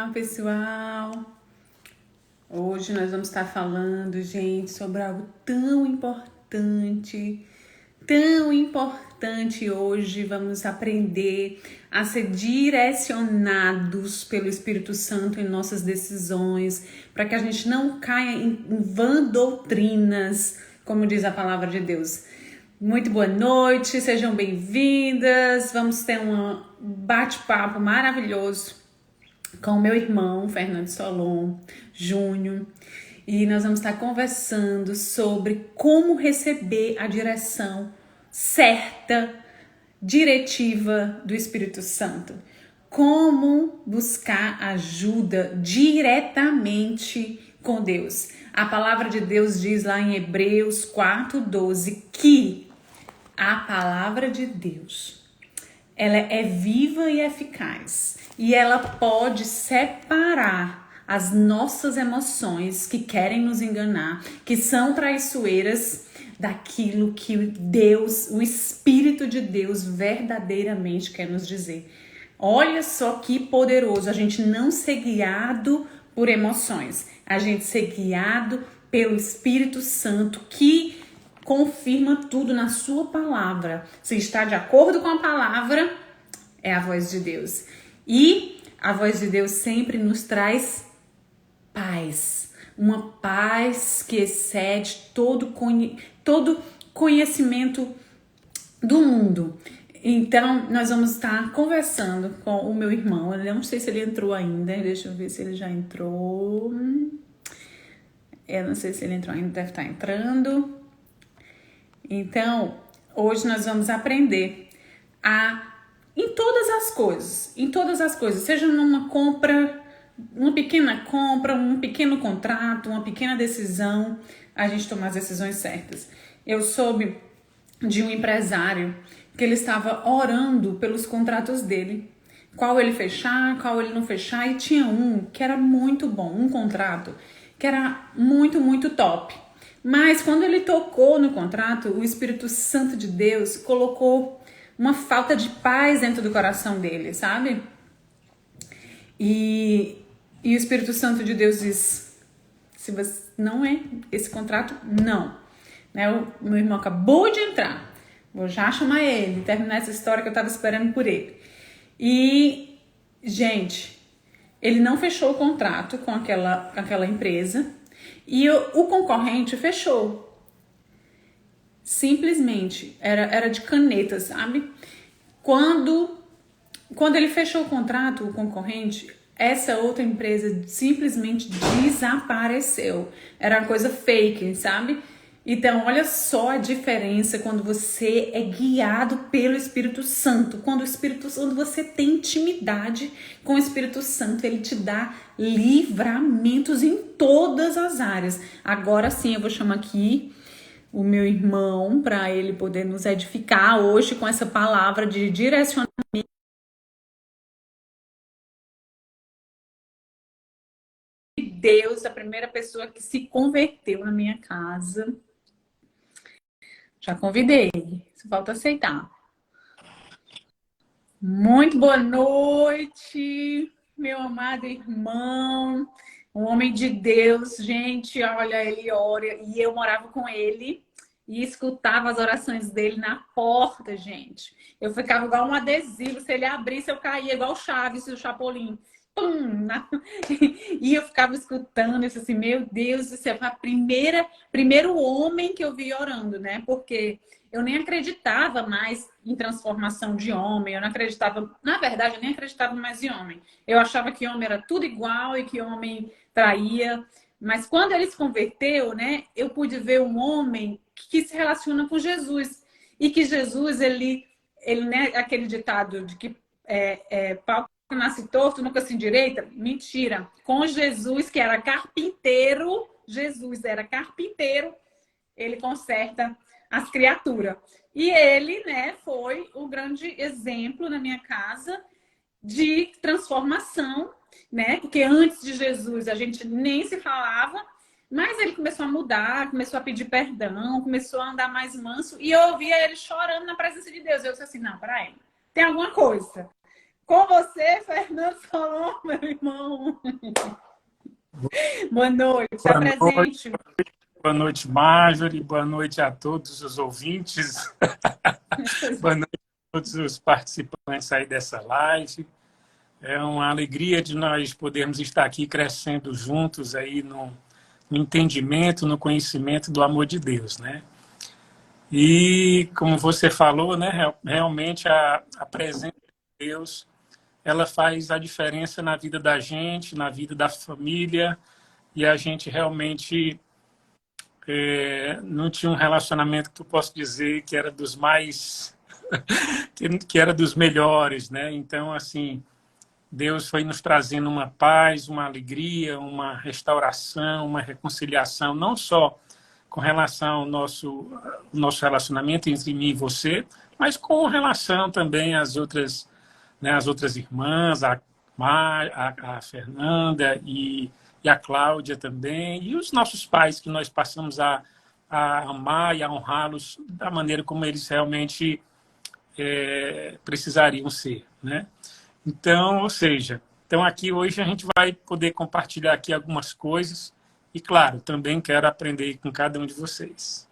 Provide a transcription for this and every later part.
Olá, pessoal! Hoje nós vamos estar falando, gente, sobre algo tão importante. Tão importante hoje. Vamos aprender a ser direcionados pelo Espírito Santo em nossas decisões, para que a gente não caia em vã doutrinas, como diz a palavra de Deus. Muito boa noite, sejam bem-vindas. Vamos ter um bate-papo maravilhoso com o meu irmão, Fernando Solon Júnior, e nós vamos estar conversando sobre como receber a direção certa, diretiva do Espírito Santo. Como buscar ajuda diretamente com Deus. A palavra de Deus diz lá em Hebreus 4:12 que a palavra de Deus, ela é viva e eficaz e ela pode separar as nossas emoções que querem nos enganar, que são traiçoeiras, daquilo que Deus, o Espírito de Deus verdadeiramente quer nos dizer. Olha só que poderoso a gente não ser guiado por emoções, a gente ser guiado pelo Espírito Santo que confirma tudo na sua palavra. Se está de acordo com a palavra, é a voz de Deus. E a voz de Deus sempre nos traz paz. Uma paz que excede todo conhecimento do mundo. Então, nós vamos estar conversando com o meu irmão. Eu não sei se ele entrou ainda. Deixa eu ver se ele já entrou. Eu não sei se ele entrou ainda. Deve estar entrando. Então, hoje nós vamos aprender em todas as coisas, seja numa compra, uma pequena compra, um pequeno contrato, uma pequena decisão, a gente tomar as decisões certas. Eu soube de um empresário que ele estava orando pelos contratos dele, qual ele fechar, qual ele não fechar, e tinha um que era muito bom, um contrato que era muito, muito top. Mas quando ele tocou no contrato, o Espírito Santo de Deus colocou uma falta de paz dentro do coração dele, sabe? E o Espírito Santo de Deus diz, se você não é esse contrato, não. Né? O meu irmão acabou de entrar, vou já chamar ele, terminar essa história que eu estava esperando por ele. E, gente, ele não fechou o contrato com aquela empresa, e o concorrente fechou. Simplesmente. Era de caneta, sabe? Quando ele fechou o contrato, o concorrente, essa outra empresa simplesmente desapareceu. Era uma coisa fake, sabe? Então, olha só a diferença quando você é guiado pelo Espírito Santo. Quando você tem intimidade com o Espírito Santo, ele te dá livramentos em todas as áreas. Agora sim, eu vou chamar aqui o meu irmão para ele poder nos edificar hoje com essa palavra de direcionamento. Deus, a primeira pessoa que se converteu na minha casa. Já convidei, só falta aceitar. Muito boa noite, meu amado irmão, um homem de Deus. Gente, olha, ele ora, e eu morava com ele e escutava as orações dele na porta, gente. Eu ficava igual um adesivo, se ele abrisse eu caía igual o Chaves e o Chapolin. Pum, e eu ficava escutando, eu disse assim, meu Deus do céu, foi primeiro homem que eu vi orando, né? Porque eu nem acreditava mais em transformação de homem, eu não acreditava, na verdade, eu nem acreditava mais em homem. Eu achava que homem era tudo igual e que homem traía. Mas quando ele se converteu, né, eu pude ver um homem que se relaciona com Jesus. E que Jesus, ele né, aquele ditado de que pau nasce torto, nunca se endireita. Mentira. Com Jesus, que era carpinteiro, ele conserta as criaturas. E ele, né, foi o grande exemplo na minha casa de transformação, né? Porque antes de Jesus a gente nem se falava, mas ele começou a mudar, começou a pedir perdão, começou a andar mais manso, e eu ouvia ele chorando na presença de Deus. Eu disse assim, não, peraí, tem alguma coisa. Com você, Fernando Solon, meu irmão. Boa noite, está Boa noite, presente. boa noite, Marjorie. Boa noite a todos os ouvintes. Boa noite a todos os participantes aí dessa live. É uma alegria de nós podermos estar aqui crescendo juntos aí no entendimento, no conhecimento do amor de Deus, né? E como você falou, né, realmente a presença de Deus, ela faz a diferença na vida da gente, na vida da família, e a gente realmente não tinha um relacionamento que tu posso dizer que era dos mais que era dos melhores, né? Então, assim, Deus foi nos trazendo uma paz, uma alegria, uma restauração, uma reconciliação, não só com relação ao nosso relacionamento entre mim e você, mas com relação também às outras, né, às outras irmãs, a Fernanda e a Cláudia também, e os nossos pais, que nós passamos a amar e a honrá-los da maneira como eles realmente precisariam ser, né? Então, ou seja, então aqui hoje a gente vai poder compartilhar aqui algumas coisas e, claro, também quero aprender com cada um de vocês.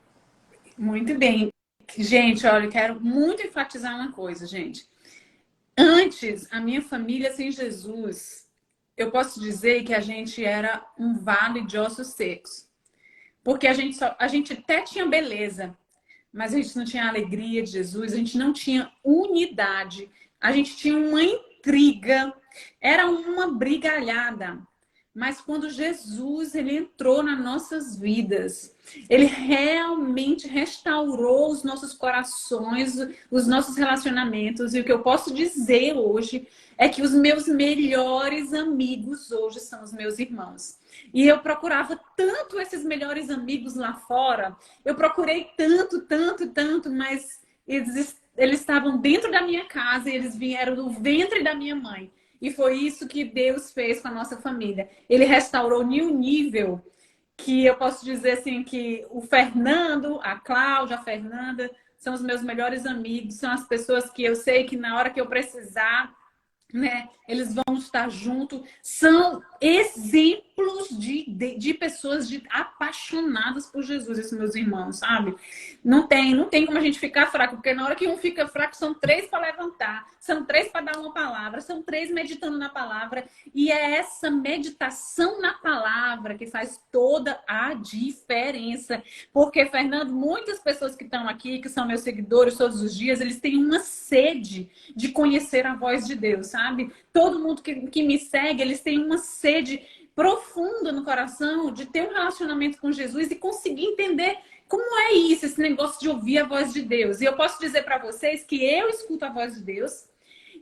Muito bem. Gente, olha, eu quero muito enfatizar uma coisa, gente. Antes, a minha família sem Jesus, eu posso dizer que a gente era um vale de ossos secos. Porque a gente até tinha beleza, mas a gente não tinha a alegria de Jesus, a gente não tinha unidade, a gente tinha uma intriga, era uma brigalhada. Mas quando Jesus ele entrou nas nossas vidas, ele realmente restaurou os nossos corações, os nossos relacionamentos. E o que eu posso dizer hoje é que os meus melhores amigos hoje são os meus irmãos. E eu procurava tanto esses melhores amigos lá fora, eu procurei tanto, tanto, tanto, mas eles estavam dentro da minha casa e eles vieram do ventre da minha mãe. E foi isso que Deus fez com a nossa família. Ele restaurou em um nível que eu posso dizer assim que o Fernando, a Cláudia, a Fernanda são os meus melhores amigos, são as pessoas que eu sei que na hora que eu precisar, né, eles vão estar juntos. São exemplos de pessoas apaixonadas por Jesus, esses meus irmãos, sabe? Não tem como a gente ficar fraco, porque na hora que um fica fraco, são três para levantar, são três para dar uma palavra, são três meditando na palavra. E é essa meditação na palavra que faz toda a diferença. Porque, Fernando, muitas pessoas que estão aqui, que são meus seguidores todos os dias, eles têm uma sede de conhecer a voz de Deus, sabe? Todo mundo que me segue, eles têm uma sede profunda no coração de ter um relacionamento com Jesus e conseguir entender como é isso, esse negócio de ouvir a voz de Deus. E eu posso dizer para vocês que eu escuto a voz de Deus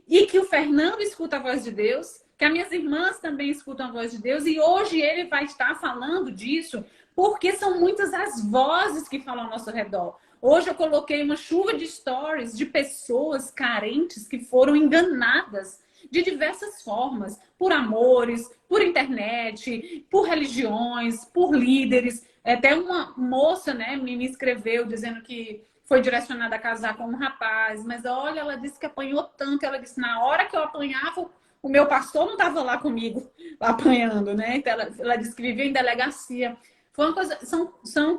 e que o Fernando escuta a voz de Deus, que as minhas irmãs também escutam a voz de Deus, e hoje ele vai estar falando disso porque são muitas as vozes que falam ao nosso redor. Hoje eu coloquei uma chuva de stories de pessoas carentes que foram enganadas de diversas formas, por amores, por internet, por religiões, por líderes. Até uma moça, né, me escreveu dizendo que foi direcionada a casar com um rapaz, mas olha, ela disse que apanhou tanto, ela disse, na hora que eu apanhava, o meu pastor não estava lá comigo, apanhando, né? Então ela disse que vivia em delegacia. Foi uma coisa,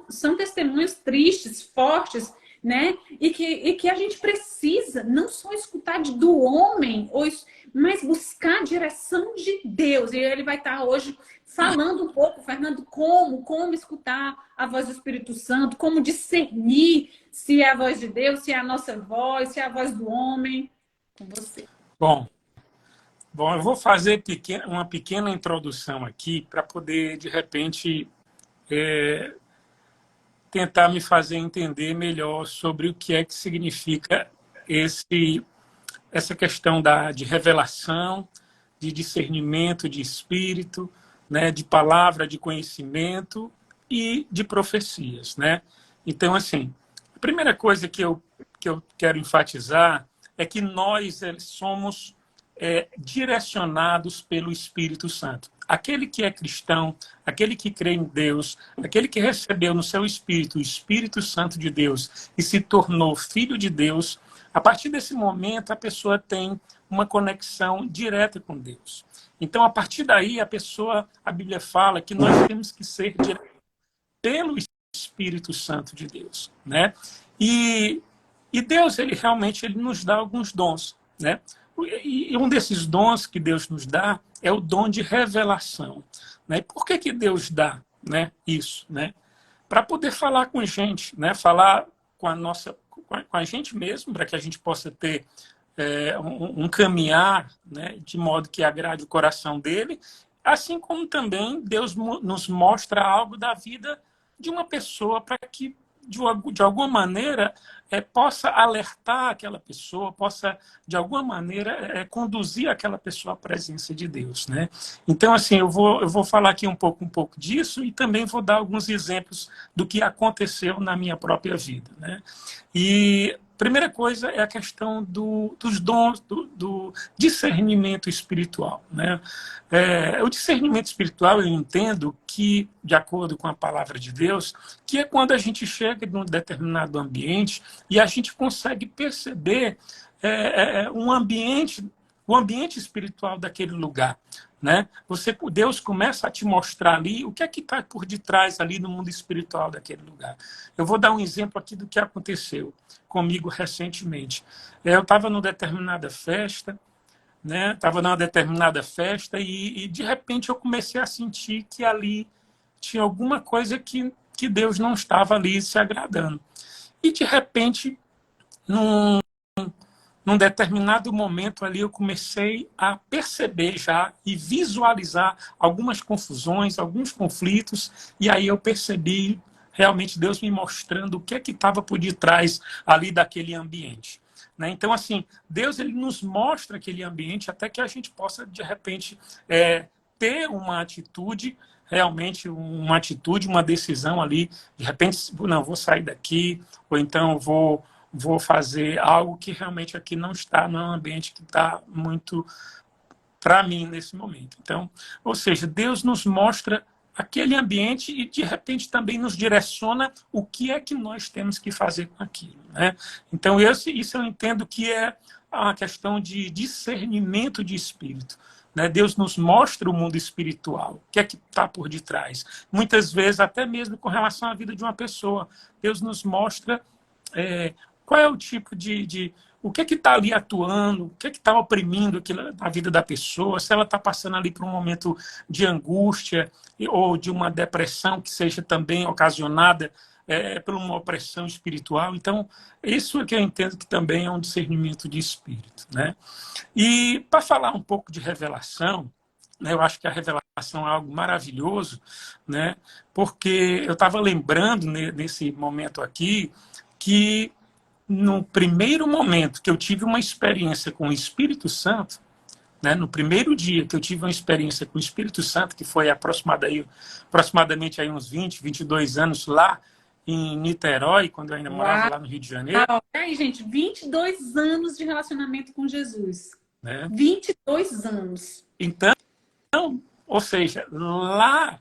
são testemunhos tristes, fortes, né? E que a gente precisa não só escutar do homem, mas buscar a direção de Deus. E ele vai estar hoje falando um pouco, Fernando, como escutar a voz do Espírito Santo, como discernir se é a voz de Deus, se é a nossa voz, se é a voz do homem. Com você. Bom, eu vou fazer uma pequena introdução aqui para poder, de repente, tentar me fazer entender melhor sobre o que é que significa essa questão de revelação, de discernimento de espírito, né, de palavra, de conhecimento e de profecias, né? Então, assim, a primeira coisa que eu quero enfatizar é que nós somos direcionados pelo Espírito Santo. Aquele que é cristão, aquele que crê em Deus, aquele que recebeu no seu espírito o Espírito Santo de Deus e se tornou filho de Deus, a partir desse momento a pessoa tem uma conexão direta com Deus. Então, a partir daí, a Bíblia fala que nós temos que ser diretos pelo Espírito Santo de Deus, né? E, e Deus, ele realmente ele nos dá alguns dons, né? E um desses dons que Deus nos dá é o dom de revelação, né? E por que Deus dá, né, isso, né? Para poder falar com a gente, né? Falar com a gente mesmo, para que a gente possa ter um caminhar, né, de modo que agrade o coração dele, assim como também Deus nos mostra algo da vida de uma pessoa para que, de alguma maneira, possa alertar aquela pessoa, possa, de alguma maneira, conduzir aquela pessoa à presença de Deus, né? Então, assim, eu vou falar aqui um pouco disso e também vou dar alguns exemplos do que aconteceu na minha própria vida, né? E primeira coisa é a questão dos dons, do discernimento espiritual, né? O discernimento espiritual, eu entendo que, de acordo com a palavra de Deus, que é quando a gente chega em um determinado ambiente e a gente consegue perceber um ambiente, o ambiente espiritual daquele lugar, né? Deus começa a te mostrar ali o que é que está por detrás ali no mundo espiritual daquele lugar. Eu vou dar um exemplo aqui do que aconteceu comigo recentemente. Eu estava numa determinada festa, né? Estava numa determinada festa e de repente eu comecei a sentir que ali tinha alguma coisa que Deus não estava ali se agradando. E de repente, num determinado momento ali, eu comecei a perceber já e visualizar algumas confusões, alguns conflitos, e aí eu percebi realmente Deus me mostrando o que é que estava por detrás ali daquele ambiente, né? Então, assim, Deus ele nos mostra aquele ambiente até que a gente possa, de repente, ter uma atitude, realmente uma atitude, uma decisão ali, de repente, não, vou sair daqui, ou então vou fazer algo que realmente aqui não está no ambiente que está muito para mim nesse momento. Então, ou seja, Deus nos mostra aquele ambiente e, de repente, também nos direciona o que é que nós temos que fazer com aquilo, né? Então, isso eu entendo que é a questão de discernimento de espírito, né? Deus nos mostra o mundo espiritual, o que é que está por detrás. Muitas vezes, até mesmo com relação à vida de uma pessoa, Deus nos mostra qual é o tipo o que está ali atuando, o que está oprimindo a vida da pessoa, se ela está passando ali por um momento de angústia ou de uma depressão que seja também ocasionada por uma opressão espiritual. Então, isso é que eu entendo que também é um discernimento de espírito, né? E para falar um pouco de revelação, né, eu acho que a revelação é algo maravilhoso, né? Porque eu estava lembrando nesse momento aqui que no primeiro momento que eu tive uma experiência com o Espírito Santo, né, no primeiro dia que eu tive uma experiência com o Espírito Santo, que foi aproximadamente aí uns 22 anos lá em Niterói, quando eu ainda morava Uau! lá no Rio de Janeiro. E aí, gente, 22 anos de relacionamento com Jesus. Né? 22 anos. Então, ou seja, lá,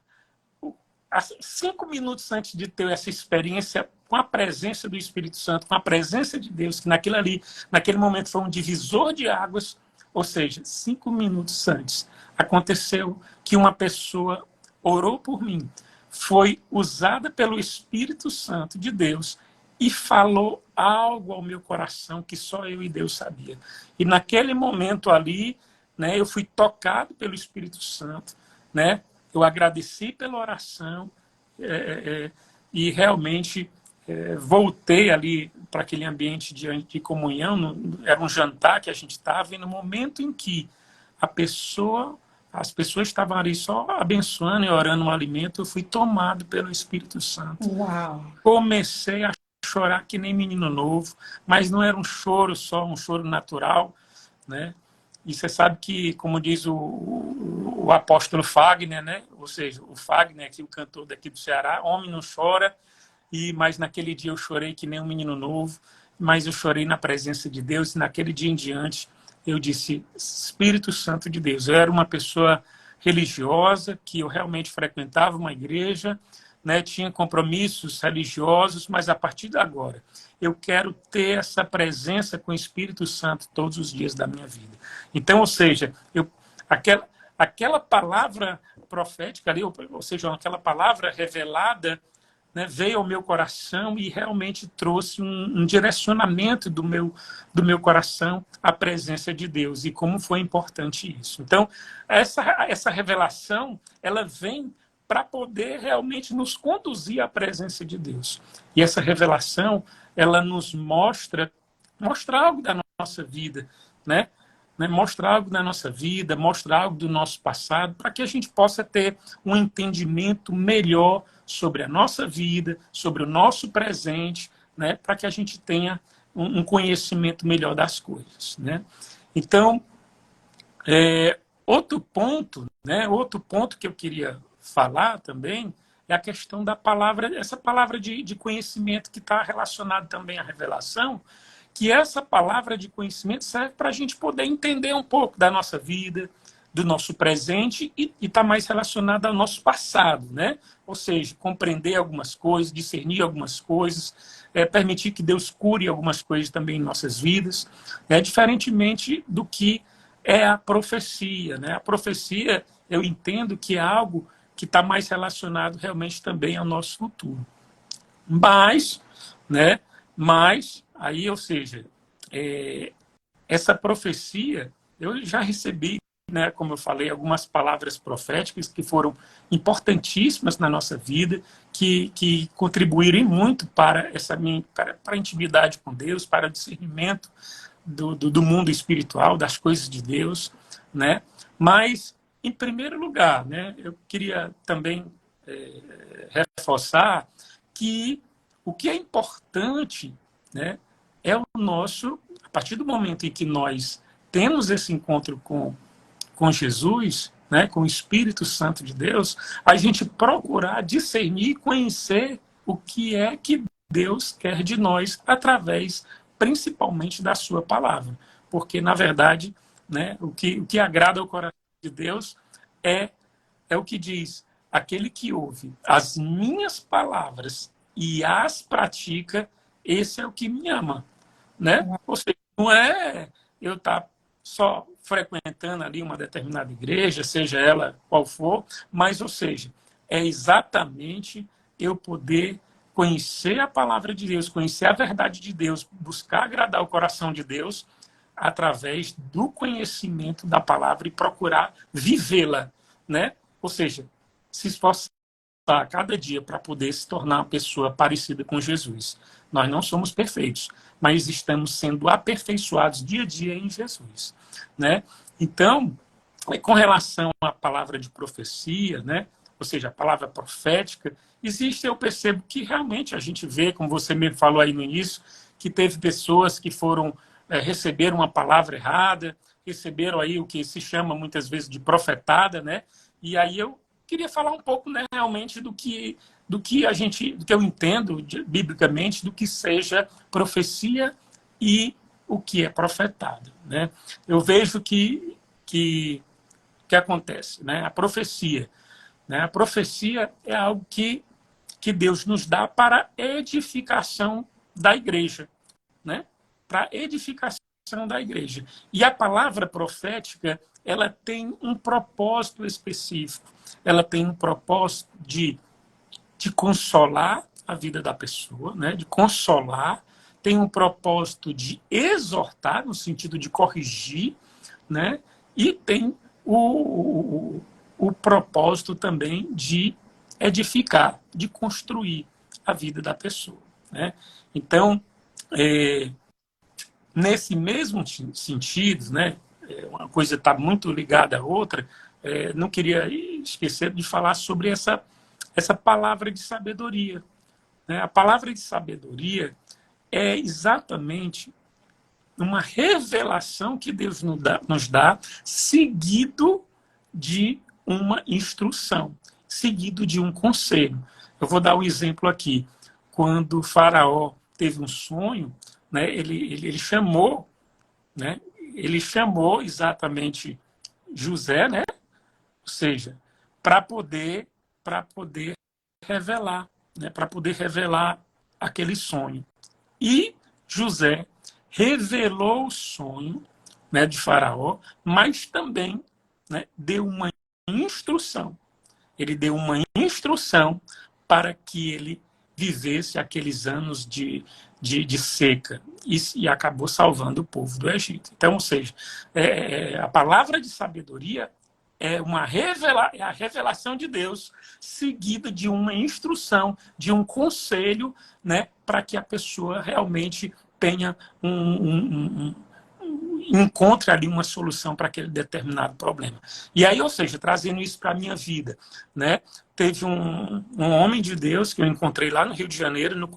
5 minutos antes de ter essa experiência com a presença do Espírito Santo, com a presença de Deus, que naquele momento foi um divisor de águas, ou seja, 5 minutos antes, aconteceu que uma pessoa orou por mim, foi usada pelo Espírito Santo de Deus e falou algo ao meu coração que só eu e Deus sabia. E naquele momento ali, né, eu fui tocado pelo Espírito Santo, né? Eu agradeci pela oração e realmente voltei ali para aquele ambiente de comunhão. Era um jantar que a gente estava, e no momento em que as pessoas estavam ali só abençoando e orando um alimento, eu fui tomado pelo Espírito Santo. Uau! Comecei a chorar que nem menino novo, mas não era um choro só, um choro natural, né? E você sabe que, como diz o apóstolo Fagner, né? Ou seja, o Fagner, aqui, o cantor daqui do Ceará, homem não chora, mas naquele dia eu chorei que nem um menino novo, mas eu chorei na presença de Deus, e naquele dia em diante eu disse, Espírito Santo de Deus. Eu era uma pessoa religiosa, que eu realmente frequentava uma igreja, né, tinha compromissos religiosos, mas a partir de agora eu quero ter essa presença com o Espírito Santo todos os dias da minha vida. Então, ou seja, aquela palavra profética ali, ou seja, aquela palavra revelada, né, veio ao meu coração e realmente trouxe um direcionamento do meu coração à presença de Deus e como foi importante isso. Então, essa revelação, ela vem para poder realmente nos conduzir à presença de Deus. E essa revelação, ela nos mostra algo da nossa vida, né? Mostra algo da nossa vida, mostra algo do nosso passado, para que a gente possa ter um entendimento melhor sobre a nossa vida, sobre o nosso presente, né? Para que a gente tenha um conhecimento melhor das coisas, né? Então, outro ponto, né? Outro ponto que eu queria falar também é a questão da palavra, essa palavra de conhecimento que está relacionada também à revelação, que essa palavra de conhecimento serve para a gente poder entender um pouco da nossa vida, do nosso presente e está mais relacionada ao nosso passado, né? Ou seja, compreender algumas coisas, discernir algumas coisas, permitir que Deus cure algumas coisas também em nossas vidas, diferentemente do que é a profecia, né? A profecia, eu entendo que é algo que está mais relacionado realmente também ao nosso futuro. Mas, né? Aí, ou seja, essa profecia, eu já recebi, né, como eu falei, algumas palavras proféticas que foram importantíssimas na nossa vida, que contribuíram muito para para a intimidade com Deus, para o discernimento do mundo espiritual, das coisas de Deus, né? Mas, em primeiro lugar, né, eu queria também reforçar que o que é importante, né, é o nosso, a partir do momento em que nós temos esse encontro com Jesus, né, com o Espírito Santo de Deus, a gente procurar discernir, conhecer o que é que Deus quer de nós através, principalmente, da sua palavra. Porque, na verdade, né, o que agrada ao coração de Deus é o que diz: aquele que ouve as minhas palavras e as pratica, esse é o que me ama, né? Ou seja, não é eu estar só frequentando ali uma determinada igreja, seja ela qual for, mas, ou seja, é exatamente eu poder conhecer a palavra de Deus, conhecer a verdade de Deus, buscar agradar o coração de Deus através do conhecimento da palavra e procurar vivê-la, né? Ou seja, se esforçar a cada dia para poder se tornar uma pessoa parecida com Jesus. Nós não somos perfeitos, mas estamos sendo aperfeiçoados dia a dia em Jesus, né? Então, com relação à palavra de profecia, né? Ou seja, a palavra profética, eu percebo que realmente a gente vê, como você mesmo falou aí no início, que teve pessoas que receberam uma palavra errada, receberam aí o que se chama muitas vezes de profetada, né? E aí eu queria falar um pouco, né, realmente do que eu entendo biblicamente do que seja profecia e o que é profetado, né? Eu vejo que acontece, né? A profecia, né? A profecia é algo que Deus nos dá para edificação da igreja, né? Para edificação da igreja. E a palavra profética, ela tem um propósito específico. Ela tem um propósito de consolar a vida da pessoa, né? De consolar, tem um propósito de exortar, no sentido de corrigir, né? E tem o propósito também de edificar, de construir a vida da pessoa, né? Então, nesse mesmo sentido, né? Uma coisa está muito ligada à outra, não queria esquecer de falar sobre essa palavra de sabedoria, né? A palavra de sabedoria é exatamente uma revelação que Deus nos dá, seguido de uma instrução, seguido de um conselho. Eu vou dar um exemplo aqui. Quando o Faraó teve um sonho, né, ele chamou, né, ele chamou exatamente José, né, ou seja, para poder revelar, né, para poder revelar aquele sonho. E José revelou o sonho, né, de Faraó, mas também, né, deu uma instrução. Ele deu uma instrução para que ele vivesse aqueles anos de seca e acabou salvando o povo do Egito. Então, ou seja, a palavra de sabedoria é a revelação de Deus seguida de uma instrução, de um conselho, né, para que a pessoa realmente tenha encontre ali uma solução para aquele determinado problema. E aí, ou seja, trazendo isso para a minha vida, né? Teve um homem de Deus que eu encontrei lá no Rio de Janeiro, no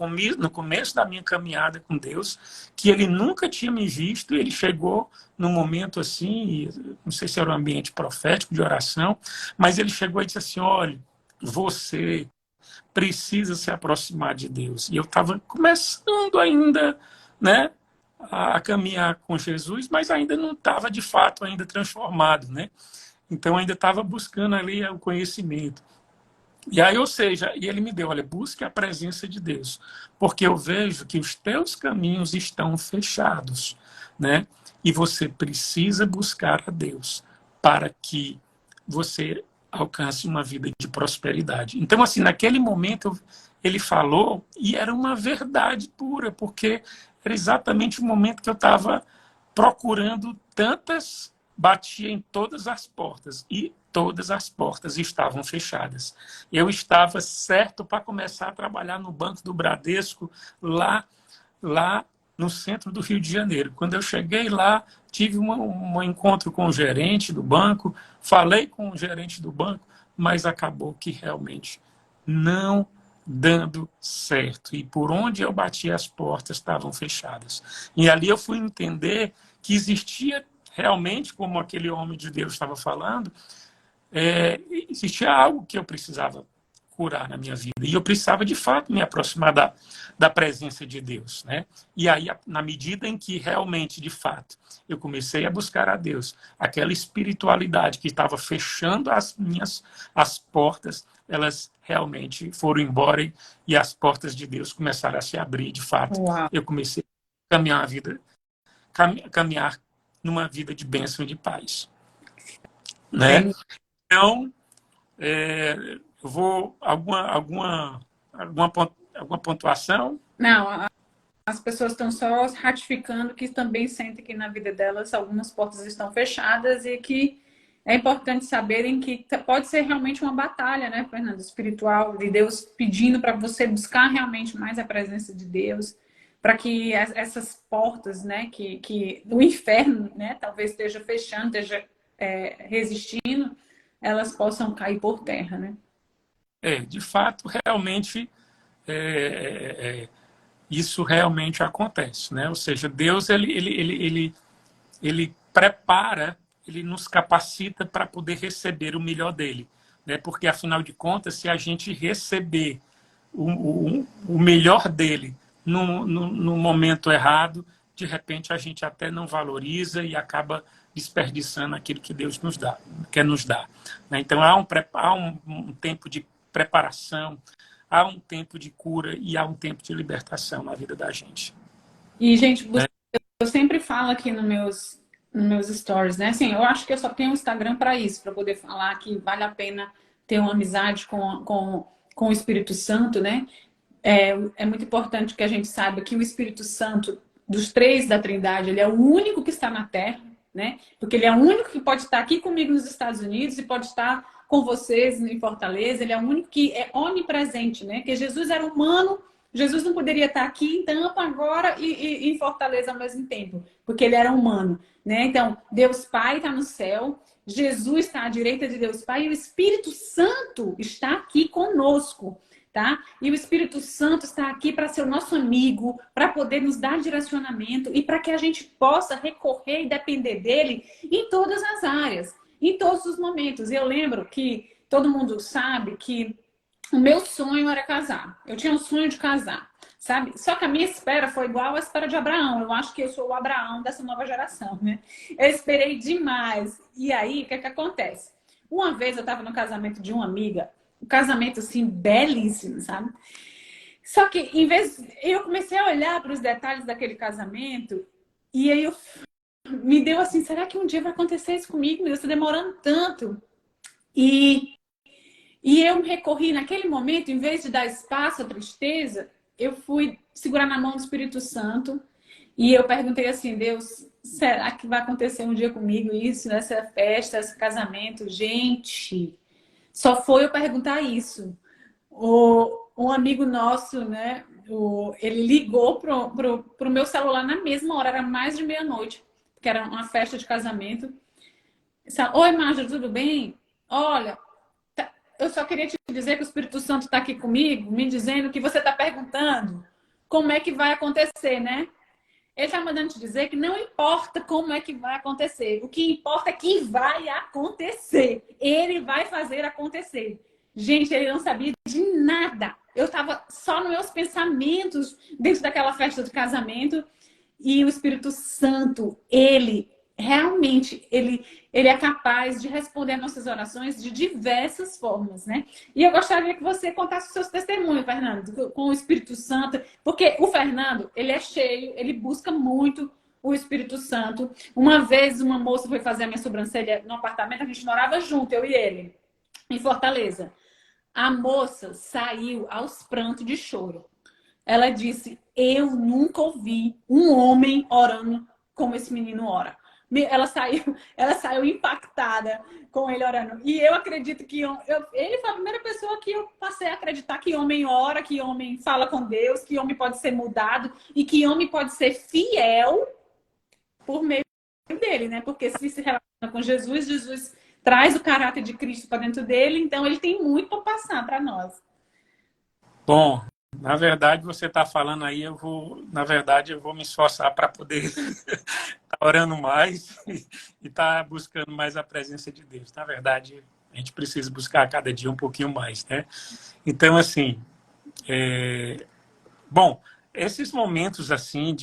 começo da minha caminhada com Deus, que ele nunca tinha me visto, ele chegou num momento assim, não sei se era um ambiente profético de oração, mas ele chegou e disse assim, olha, você precisa se aproximar de Deus. E eu estava começando ainda, né, a caminhar com Jesus, mas ainda não estava de fato ainda transformado, né? Então ainda estava buscando ali o conhecimento. E aí, ou seja, e ele me deu, olha, busque a presença de Deus, porque eu vejo que os teus caminhos estão fechados, né? E você precisa buscar a Deus para que você alcance uma vida de prosperidade. Então, assim, naquele momento ele falou e era uma verdade pura, porque era exatamente o momento que eu estava procurando tantas, batia em todas as portas e todas as portas estavam fechadas. Eu estava certo para começar a trabalhar no Banco do Bradesco, lá no centro do Rio de Janeiro. Quando eu cheguei lá, tive um encontro com o gerente do banco, falei com o gerente do banco, mas acabou que realmente não dando certo. E por onde eu bati as portas estavam fechadas. E ali eu fui entender que existia realmente, como aquele homem de Deus estava falando, existia algo que eu precisava curar na minha vida. E eu precisava, de fato, me aproximar da presença de Deus, né? E aí, na medida em que realmente, de fato, eu comecei a buscar a Deus, aquela espiritualidade que estava fechando as portas, elas realmente foram embora e as portas de Deus começaram a se abrir, de fato. Uau. Eu comecei a caminhar caminhar numa vida de bênção e de paz, né? É, Então, eu vou alguma pontuação? não, as pessoas estão só ratificando que também sentem que na vida delas algumas portas estão fechadas e que é importante saberem que pode ser realmente uma batalha, né, Fernando, espiritual, de Deus pedindo para você buscar realmente mais a presença de Deus, para que essas portas, né, que o inferno, né, talvez esteja fechando, esteja resistindo, elas possam cair por terra, né? De fato, realmente, isso realmente acontece, né? Ou seja, Deus ele prepara, ele nos capacita para poder receber o melhor dele, né? Porque afinal de contas, se a gente receber o melhor dele no momento errado, de repente a gente até não valoriza e acaba desperdiçando aquilo que Deus quer nos dar. Né? Então há um tempo de preparação, há um tempo de cura e há um tempo de libertação na vida da gente. E, gente, Né? eu sempre falo aqui nos meus stories, né? Assim, eu acho que eu só tenho um Instagram para isso, para poder falar que vale a pena ter uma amizade com o Espírito Santo, né? É muito importante que a gente saiba que o Espírito Santo, dos três da Trindade, ele é o único que está na Terra, né? Porque ele é o único que pode estar aqui comigo nos Estados Unidos e pode estar com vocês em Fortaleza. Ele é o único que é onipresente, né? Que Jesus era humano, Jesus não poderia estar aqui em Tampa agora e em Fortaleza ao mesmo tempo, porque ele era humano, né? Então, Deus Pai está no céu, Jesus está à direita de Deus Pai e o Espírito Santo está aqui conosco. Tá? E o Espírito Santo está aqui para ser o nosso amigo, para poder nos dar direcionamento e para que a gente possa recorrer e depender dele em todas as áreas, em todos os momentos. E eu lembro que todo mundo sabe que o meu sonho era casar. Eu tinha um sonho de casar, sabe? Só que a minha espera foi igual à espera de Abraão. Eu acho que eu sou o Abraão dessa nova geração, né? Eu esperei demais. E aí, o que é que acontece? Uma vez eu estava no casamento de uma amiga um casamento assim belíssimo, sabe? Só que em vez eu comecei a olhar para os detalhes daquele casamento e aí eu me deu assim, será que um dia vai acontecer isso comigo? Meu Deus, está demorando tanto. E eu me recorri naquele momento, em vez de dar espaço à tristeza, eu fui segurar na mão do Espírito Santo e eu perguntei assim, Deus, será que vai acontecer um dia comigo isso, nessa festa, esse casamento? Gente, só foi eu perguntar isso. Um amigo nosso, né, ele ligou pro meu celular na mesma hora, era mais de meia-noite, porque era uma festa de casamento. Oi, Márcia, tudo bem? Olha, eu só queria te dizer que o Espírito Santo está aqui comigo, me dizendo que você está perguntando como é que vai acontecer, né? Ele está mandando te dizer que não importa como é que vai acontecer. O que importa é que vai acontecer. Ele vai fazer acontecer. Gente, ele não sabia de nada. Eu estava só nos meus pensamentos dentro daquela festa de casamento. E o Espírito Santo, ele realmente, ele é capaz de responder às nossas orações de diversas formas, né? E eu gostaria que você contasse os seus testemunhos, Fernando, com o Espírito Santo, porque o Fernando, ele é cheio, ele busca muito o Espírito Santo. Uma vez uma moça foi fazer a minha sobrancelha no apartamento, a gente morava junto, eu e ele, em Fortaleza. A moça saiu aos prantos de choro. Ela disse: eu nunca ouvi um homem orando como esse menino ora. Ela saiu impactada com ele orando. E eu acredito que ele foi a primeira pessoa que eu passei a acreditar que homem ora, que homem fala com Deus, que homem pode ser mudado e que homem pode ser fiel por meio dele, né? Porque se relaciona com Jesus, Jesus traz o caráter de Cristo para dentro dele, então ele tem muito para passar para nós. Bom, na verdade, você está falando aí, na verdade, eu vou me esforçar para poder estar orando mais e estar buscando mais a presença de Deus. Na verdade, a gente precisa buscar a cada dia um pouquinho mais, né? Então, assim, bom, esses momentos assim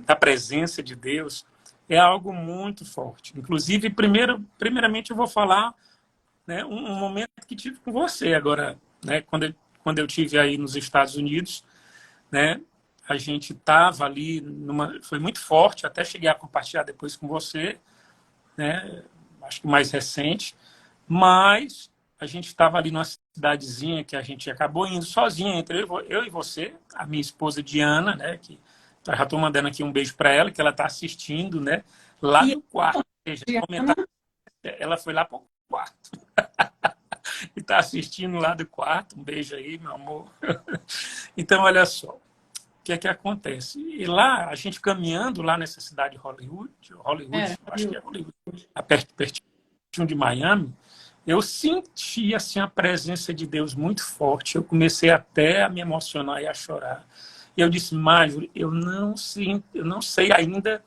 da presença de Deus é algo muito forte. Inclusive, primeiramente, eu vou falar, né, um momento que tive com você agora, né, quando eu tive aí nos Estados Unidos, né, a gente estava ali foi muito forte, até cheguei a compartilhar depois com você, né, acho que mais recente, mas a gente estava ali numa cidadezinha que a gente acabou indo sozinha, entre eu e você, a minha esposa Diana, né, que já estou mandando aqui um beijo para ela, que ela está assistindo, né, lá E do quarto, ou seja, ela foi lá para o quarto e está assistindo lá do quarto. Um beijo aí, meu amor. Então, olha só, o que é que acontece? E lá, a gente caminhando lá nessa cidade de Hollywood, acho que é Hollywood, pertinho de Miami, eu senti assim a presença de Deus muito forte. Eu comecei até a me emocionar e a chorar. E eu disse: Marjorie, eu não sei ainda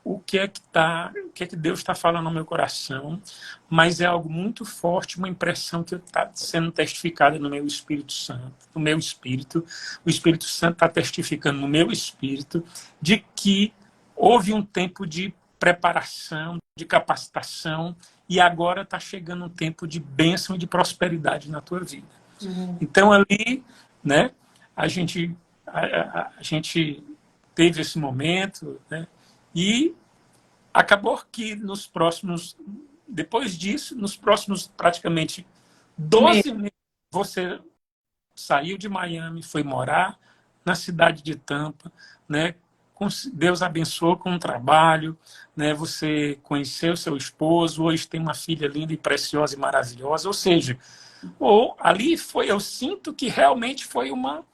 o que é que Deus está falando no meu coração, mas é algo muito forte, uma impressão que está sendo testificada no meu Espírito Santo, no meu espírito. O Espírito Santo está testificando no meu espírito de que houve um tempo de preparação, de capacitação, e agora está chegando um tempo de bênção e de prosperidade na tua vida. Então ali, né, a gente teve esse momento, né, e acabou que depois disso, nos próximos praticamente 12 meses, você saiu de Miami, foi morar na cidade de Tampa, né? Deus abençoou com o trabalho, né? Você conheceu seu esposo, hoje tem uma filha linda e preciosa e maravilhosa. Ou seja, ali eu sinto que realmente foi uma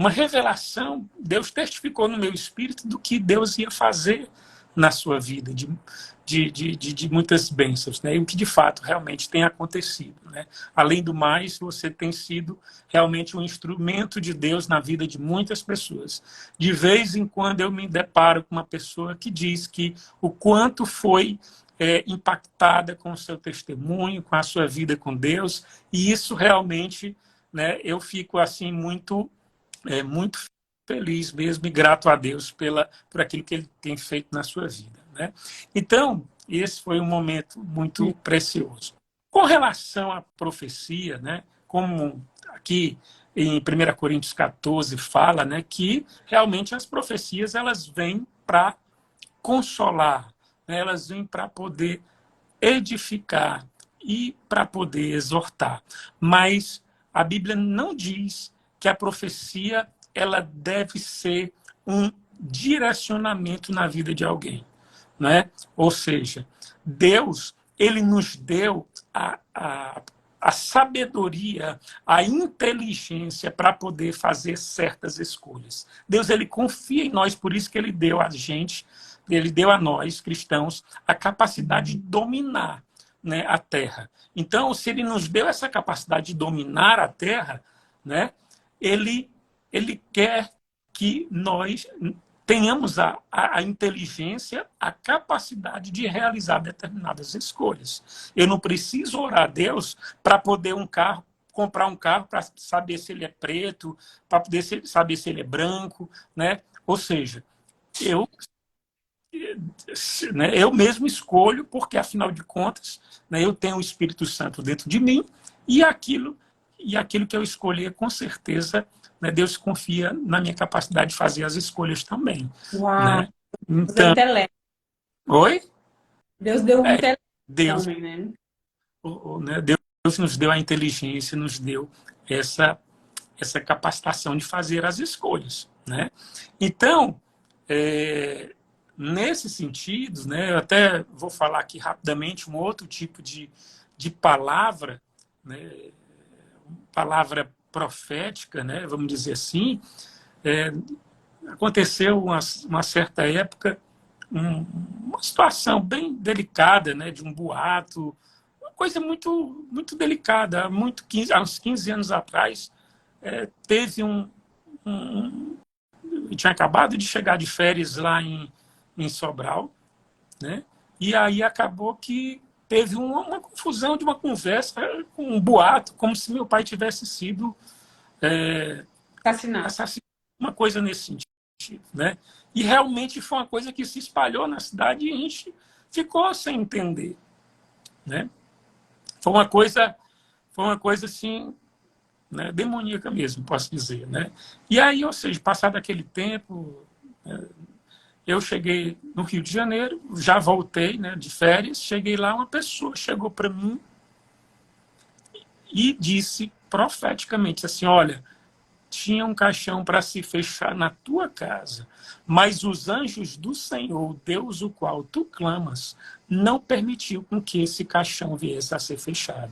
revelação. Deus testificou no meu espírito do que Deus ia fazer na sua vida, de muitas bênçãos, né? E o que de fato realmente tem acontecido, né? Além do mais, você tem sido realmente um instrumento de Deus na vida de muitas pessoas. De vez em quando eu me deparo com uma pessoa que diz que o quanto foi impactada com o seu testemunho, com a sua vida com Deus, e isso realmente, né, eu fico assim muito feliz mesmo e grato a Deus por aquilo que ele tem feito na sua vida, né? Então, esse foi um momento muito precioso. Com relação à profecia, né, como aqui em 1 Coríntios 14 fala, né, que realmente as profecias elas vêm para consolar, né, elas vêm para poder edificar e para poder exortar. Mas a Bíblia não diz que a profecia ela deve ser um direcionamento na vida de alguém, né? Ou seja, Deus ele nos deu a sabedoria, a inteligência para poder fazer certas escolhas. Deus ele confia em nós, por isso que ele deu a gente, ele deu a nós, cristãos, a capacidade de dominar, né, a terra. Então, se ele nos deu essa capacidade de dominar a terra, né, ele quer que nós tenhamos a inteligência, a capacidade de realizar determinadas escolhas. Eu não preciso orar a Deus para poder comprar um carro para saber se ele é preto, para poder saber se ele é branco, né? Ou seja, eu, eu mesmo escolho, porque afinal de contas, né, eu tenho o Espírito Santo dentro de mim e aquilo que eu escolher, com certeza, né, Deus confia na minha capacidade de fazer as escolhas também. Uau! Né? Deus deu Então, intelecto. oi? Deus deu um É, intelecto ao Deus, homem, né? né, Deus nos deu a inteligência, nos deu essa capacitação de fazer as escolhas. Né? Então, é, nesse sentido, né, eu até vou falar aqui rapidamente um outro tipo de palavra, né, palavra profética, né, vamos dizer assim. é, Aconteceu uma certa época uma situação bem delicada, né, de um boato, uma coisa muito delicada. Há uns 15 anos atrás, teve eu tinha acabado de chegar de férias lá em Sobral, né, e aí acabou que teve uma confusão de uma conversa com um boato, como se meu pai tivesse sido Fascinado. assassinado, uma coisa nesse sentido, né? E realmente foi uma coisa que se espalhou na cidade e a gente ficou sem entender, né? Foi uma coisa assim, né, demoníaca mesmo, posso dizer, né? E aí, ou seja, passado aquele tempo, eu cheguei no Rio de Janeiro, já voltei, né, de férias, cheguei lá, uma pessoa chegou para mim e disse profeticamente assim: olha, tinha um caixão para se fechar na tua casa, mas os anjos do Senhor, Deus o qual tu clamas, não permitiu com que esse caixão viesse a ser fechado.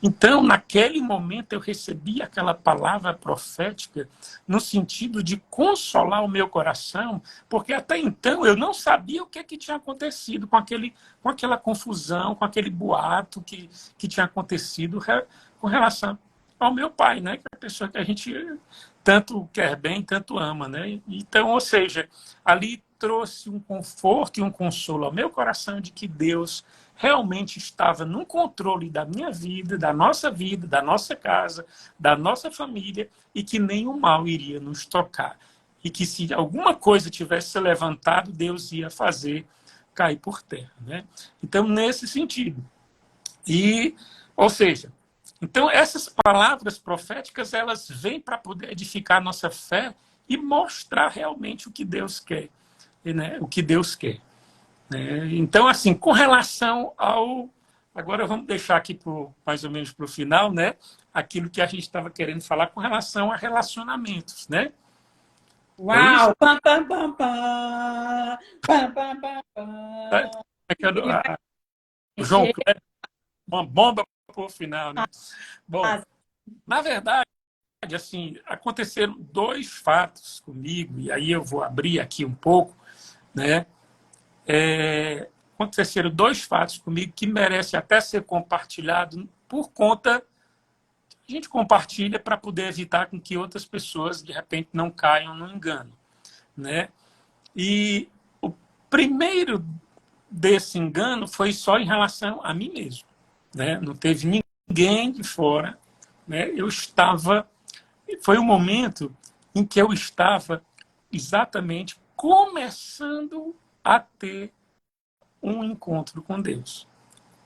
Então, naquele momento, eu recebi aquela palavra profética no sentido de consolar o meu coração, porque até então eu não sabia o que tinha acontecido com aquela confusão, com aquele boato que tinha acontecido com relação ao meu pai, né? Que é a pessoa que a gente tanto quer bem, tanto ama, né? Então, ou seja, ali trouxe um conforto e um consolo ao meu coração de que Deus realmente estava no controle da minha vida, da nossa casa, da nossa família, e que nenhum mal iria nos tocar. E que se alguma coisa tivesse se levantado, Deus ia fazer cair por terra. Né? Então, nesse sentido. Ou seja, então essas palavras proféticas, elas vêm para poder edificar a nossa fé e mostrar realmente o que Deus quer. Né? O que Deus quer. Então, assim, com relação ao. Agora vamos deixar aqui mais ou menos para o final, né? Aquilo que a gente estava querendo falar com relação a relacionamentos, né? É isso? Uau! Pam, pam, pam, pam. Pam, pam, pam, Tá? pam. O João Gente, Kleber, uma bomba para o final, né? Bom, na verdade, assim, aconteceram dois fatos comigo, e aí eu vou abrir aqui um pouco, né? Aconteceram dois fatos comigo que merecem até ser compartilhado por conta. A gente compartilha para poder evitar com que outras pessoas, de repente, não caiam no engano. Né? E o primeiro desse engano foi só em relação a mim mesmo. Né? Não teve ninguém de fora. Né? Eu estava. Foi um momento em que eu estava exatamente começando a ter um encontro com Deus.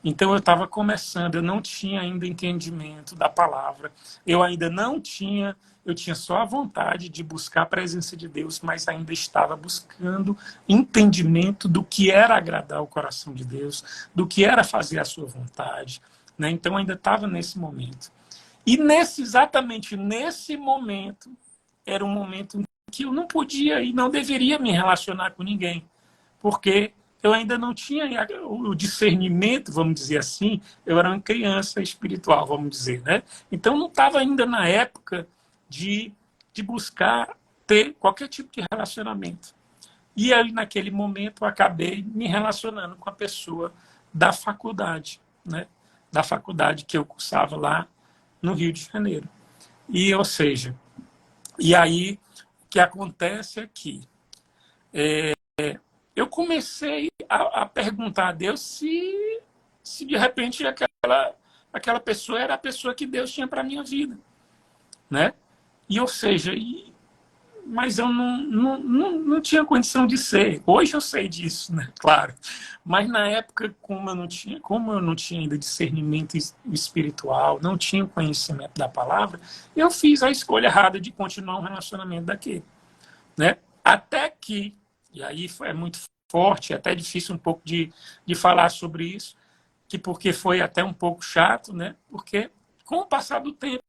Então eu estava começando, eu não tinha ainda entendimento da palavra, eu ainda não tinha, eu tinha só a vontade de buscar a presença de Deus, mas ainda estava buscando entendimento do que era agradar o coração de Deus, do que era fazer a sua vontade, né? Então ainda estava nesse momento. E exatamente nesse momento, era um momento em que eu não podia e não deveria me relacionar com ninguém, porque eu ainda não tinha o discernimento, vamos dizer assim, eu era uma criança espiritual, vamos dizer, né? Então não estava ainda na época de buscar ter qualquer tipo de relacionamento. E aí, naquele momento, eu acabei me relacionando com a pessoa da faculdade, né? Da faculdade que eu cursava lá no Rio de Janeiro. E, ou seja, e aí o que acontece é que eu comecei a perguntar a Deus se de repente aquela pessoa era a pessoa que Deus tinha para a minha vida, né? E, ou seja, mas eu não tinha condição de ser. Hoje eu sei disso, né? Claro. Mas na época, como eu não tinha ainda discernimento espiritual, não tinha conhecimento da palavra, eu fiz a escolha errada de continuar um relacionamento daquele, né? Até que, e aí é muito forte, é até difícil um pouco de falar sobre isso, que porque foi até um pouco chato, né? Porque com o passar do tempo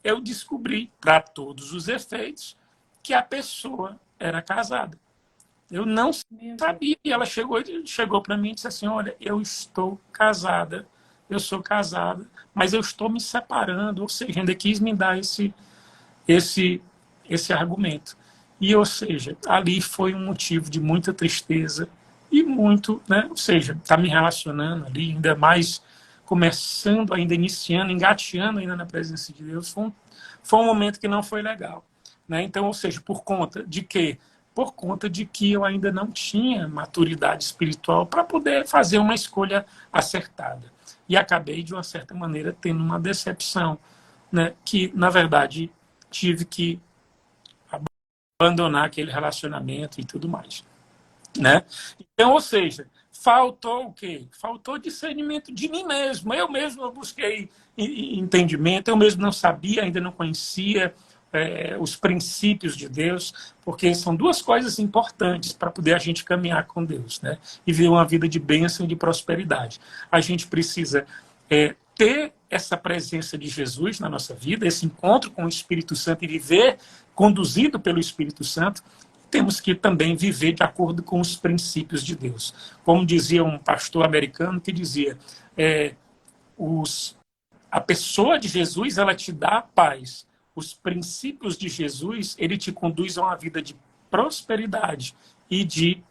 eu descobri, para todos os efeitos, que a pessoa era casada. Eu não sabia. E ela chegou para mim e disse assim: olha, eu estou casada, eu sou casada, mas eu estou me separando. Ou seja, ainda quis me dar esse, esse argumento. E, ou seja, ali foi um motivo de muita tristeza e muito, né? Ou seja, está me relacionando ali, ainda mais começando, ainda iniciando, engateando ainda na presença de Deus, foi um momento que não foi legal, né? Então, ou seja, por conta de quê? Por conta de que eu ainda não tinha maturidade espiritual para poder fazer uma escolha acertada. E acabei, de uma certa maneira, tendo uma decepção, né? Que, na verdade, tive que abandonar aquele relacionamento e tudo mais, né? Então, ou seja, faltou o quê? Faltou discernimento de mim mesmo. Eu mesmo não busquei entendimento, eu mesmo não sabia, ainda não conhecia os princípios de Deus, porque são duas coisas importantes para poder a gente caminhar com Deus, né? E viver uma vida de bênção e de prosperidade. A gente precisa ter essa presença de Jesus na nossa vida, esse encontro com o Espírito Santo e viver conduzido pelo Espírito Santo. Temos que também viver de acordo com os princípios de Deus. Como dizia um pastor americano que dizia, a pessoa de Jesus, ela te dá paz. Os princípios de Jesus, ele te conduz a uma vida de prosperidade e de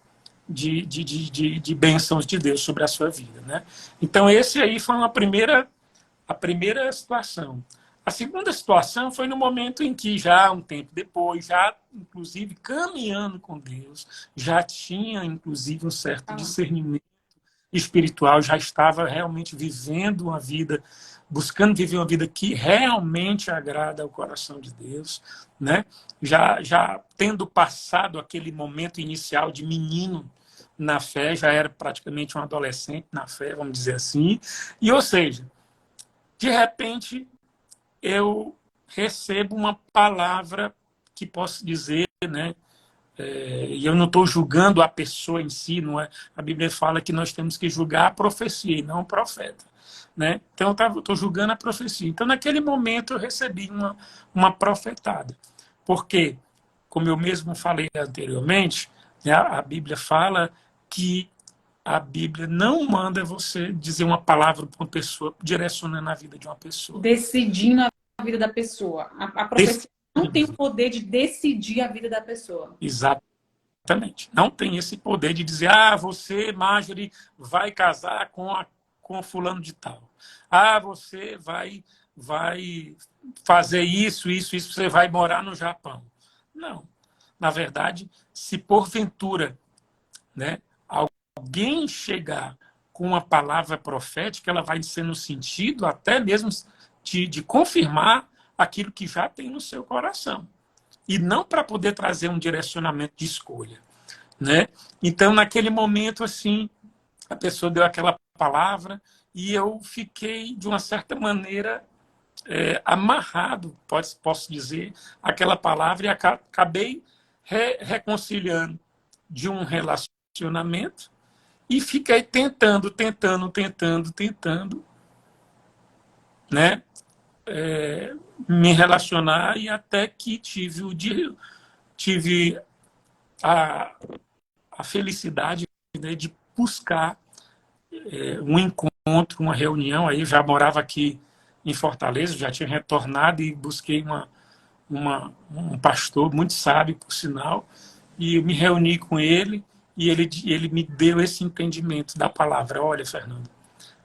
bênçãos de Deus sobre a sua vida, né? Então, esse aí foi a primeira situação. A segunda situação foi no momento em que, já um tempo depois, já inclusive caminhando com Deus, já tinha inclusive um certo discernimento espiritual, já estava realmente vivendo uma vida, buscando viver uma vida que realmente agrada ao coração de Deus, né? Já tendo passado aquele momento inicial de menino na fé, já era praticamente um adolescente na fé, vamos dizer assim, e, ou seja, de repente, eu recebo uma palavra que posso dizer, né? E eu não estou julgando a pessoa em si, não é? A Bíblia fala que nós temos que julgar a profecia e não o profeta, né? Então eu estou julgando a profecia. Então naquele momento eu recebi uma profetada, porque, como eu mesmo falei anteriormente, né, a Bíblia fala que a Bíblia não manda você dizer uma palavra para uma pessoa, direcionando a vida de uma pessoa. Decidindo a vida da pessoa. A profecia não tem o poder de decidir a vida da pessoa. Exatamente. Não tem esse poder de dizer, você, Marjorie, vai casar com fulano de tal. Você vai fazer isso, você vai morar no Japão. Não. Na verdade, se porventura, né, alguém chegar com uma palavra profética, ela vai ser no sentido até mesmo de confirmar aquilo que já tem no seu coração. E não para poder trazer um direcionamento de escolha, né? Então, naquele momento, assim, a pessoa deu aquela palavra e eu fiquei, de uma certa maneira, amarrado, posso dizer, aquela palavra e acabei reconciliando de um relacionamento e fiquei tentando, né, me relacionar e até que tive a, a felicidade, né, de buscar um encontro, uma reunião. Aí já morava aqui em Fortaleza, já tinha retornado e busquei um pastor muito sábio, por sinal, e eu me reuni com ele e ele me deu esse entendimento da palavra. Olha, Fernando,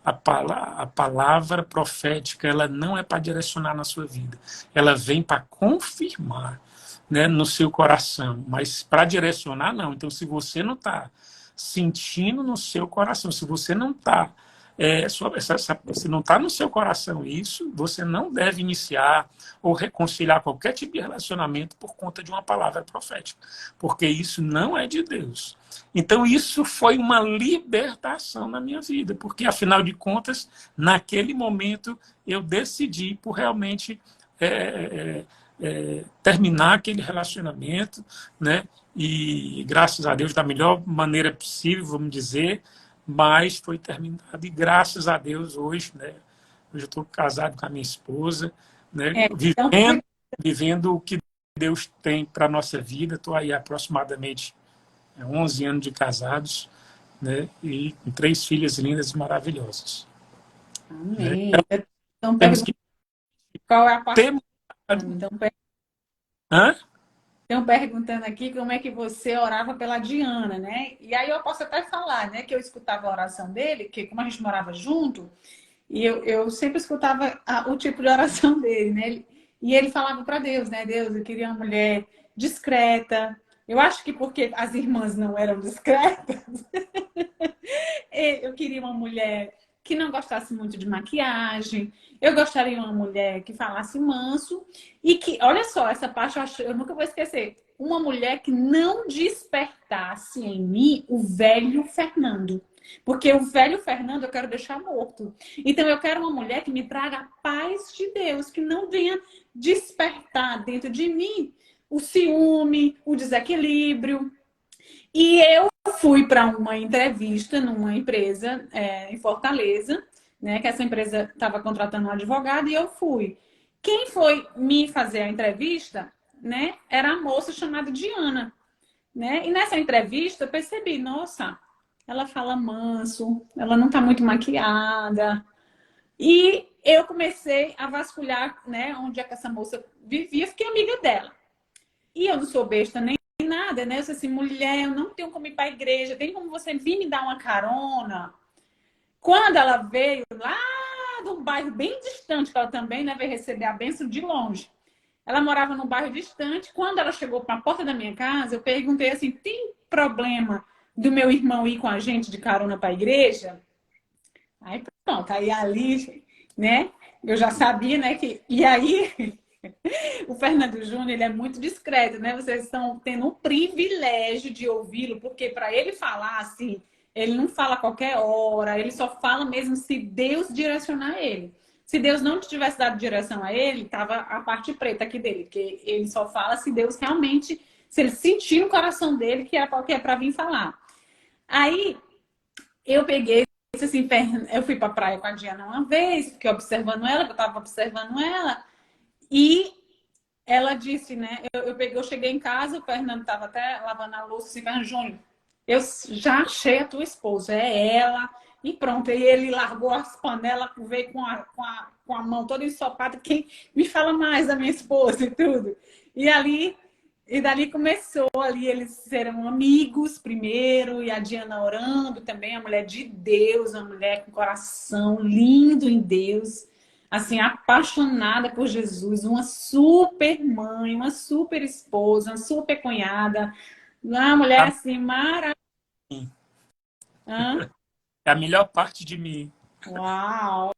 a palavra profética, ela não é para direcionar na sua vida, ela vem para confirmar, né, no seu coração, mas para direcionar não. Então, se você não está sentindo no seu coração, se você não está se não está no seu coração isso, você não deve iniciar ou reconciliar qualquer tipo de relacionamento por conta de uma palavra profética, porque isso não é de Deus. Então, isso foi uma libertação na minha vida, porque, afinal de contas, naquele momento, eu decidi por realmente terminar aquele relacionamento, né? E, graças a Deus, da melhor maneira possível, vamos dizer, mas foi terminado. E, graças a Deus, hoje, né? Hoje eu estou casado com a minha esposa, né? Então, Vivendo o que Deus tem para a nossa vida. Estou aí há aproximadamente 11 anos de casados, né? E com 3 filhas lindas e maravilhosas. Né? amém. Então, Temos que qual é a parte? ter. Então, Hã? estão perguntando aqui como é que você orava pela Diana, né? E aí eu posso até falar, né, que eu escutava a oração dele, que como a gente morava junto, e eu sempre escutava o tipo de oração dele, né? E ele falava para Deus, né? Deus, eu queria uma mulher discreta. Eu acho que porque as irmãs não eram discretas, eu queria uma mulher que não gostasse muito de maquiagem. Eu gostaria de uma mulher que falasse manso e que, olha só, essa parte eu nunca vou esquecer. Uma mulher que não despertasse em mim o velho Fernando. Porque o velho Fernando eu quero deixar morto. Então eu quero uma mulher que me traga a paz de Deus, que não venha despertar dentro de mim o ciúme, o desequilíbrio. E eu fui para uma entrevista numa empresa em Fortaleza, né? Que essa empresa estava contratando um advogado e eu fui. Quem foi me fazer a entrevista, né? Era a moça chamada Diana, né? E nessa entrevista eu percebi, nossa, ela fala manso, ela não está muito maquiada. E eu comecei a vasculhar, né? Onde é que essa moça vivia, fiquei amiga dela. E eu não sou besta nem nada, né? Eu disse assim, mulher, eu não tenho como ir para a igreja, tem como você vir me dar uma carona? Quando ela veio lá de um bairro bem distante, que ela também, né, veio receber a bênção de longe. Ela morava num bairro distante. Quando ela chegou para a porta da minha casa, eu perguntei assim, tem problema do meu irmão ir com a gente de carona para a igreja? Aí pronto, aí ali, né? Eu já sabia, né? E aí o Fernando Júnior, ele é muito discreto, né? Vocês estão tendo o privilégio de ouvi-lo, porque para ele falar assim, ele não fala a qualquer hora, ele só fala mesmo se Deus direcionar ele. Se Deus não tivesse dado direção a ele, tava a parte preta aqui dele, porque ele só fala se Deus realmente, se ele sentir no coração dele que é para vir falar. Aí eu peguei, disse assim, eu fui para a praia com a Diana uma vez, fiquei observando ela, eu estava observando ela, e ela disse, né? Eu cheguei em casa, o Fernando estava até lavando a louça, assim, Fernando Júnior, eu já achei a tua esposa, é ela. E pronto, aí ele largou as panelas, veio com a mão toda ensopada. Quem me fala mais da minha esposa e tudo. E ali, e dali começou ali, eles eram amigos primeiro, e a Diana orando também, a mulher de Deus, uma mulher com coração lindo em Deus, assim, apaixonada por Jesus, uma super mãe, uma super esposa, uma super cunhada, uma mulher assim maravilhosa. É a melhor parte de mim. Uau!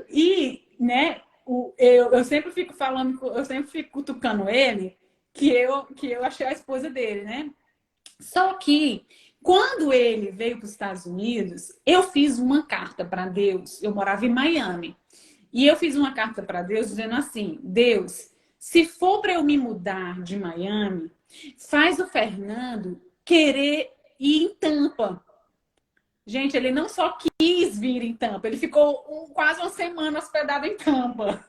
E, né, eu sempre fico falando, eu sempre fico cutucando ele que eu achei a esposa dele, né? Só que Quando ele veio para os Estados Unidos, eu fiz uma carta para Deus. Eu morava em Miami. E eu fiz uma carta para Deus dizendo assim: Deus, se for para eu me mudar de Miami, faz o Fernando querer ir em Tampa. Gente, ele não só quis vir em Tampa, ele ficou quase uma semana hospedado em Tampa.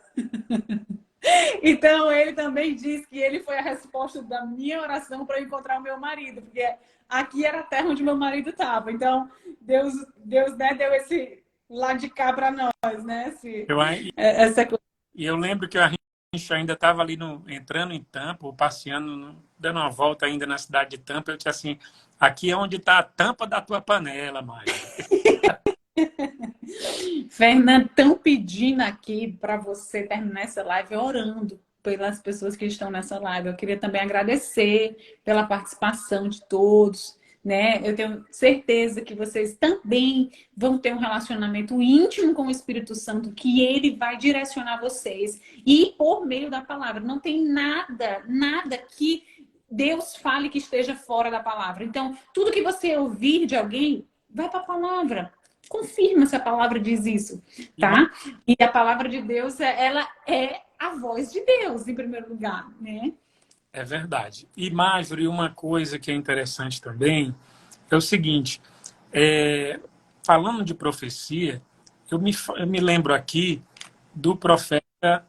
Então, ele também disse que ele foi a resposta da minha oração para encontrar o meu marido, porque aqui era a terra onde meu marido estava. Então, Deus né, deu esse lá de cá para nós, né? Eu, Essa coisa. E eu lembro que a gente ainda estava ali entrando em Tampa, ou passeando, dando uma volta ainda na cidade de Tampa. Eu disse assim: aqui é onde está a tampa da tua panela, Maia. Fernando, estão pedindo aqui para você terminar essa live orando pelas pessoas que estão nessa live. Eu queria também agradecer pela participação de todos, né? Eu tenho certeza que vocês também vão ter um relacionamento íntimo com o Espírito Santo, que ele vai direcionar vocês. E por meio da palavra, não tem nada que Deus fale que esteja fora da palavra. Então, tudo que você ouvir de alguém, vai para a palavra. Confirma se a palavra diz isso, tá? E a palavra de Deus, ela é a voz de Deus, em primeiro lugar, né? É verdade. E, Marjorie, uma coisa que é interessante também é o seguinte, falando de profecia, eu me lembro aqui do profeta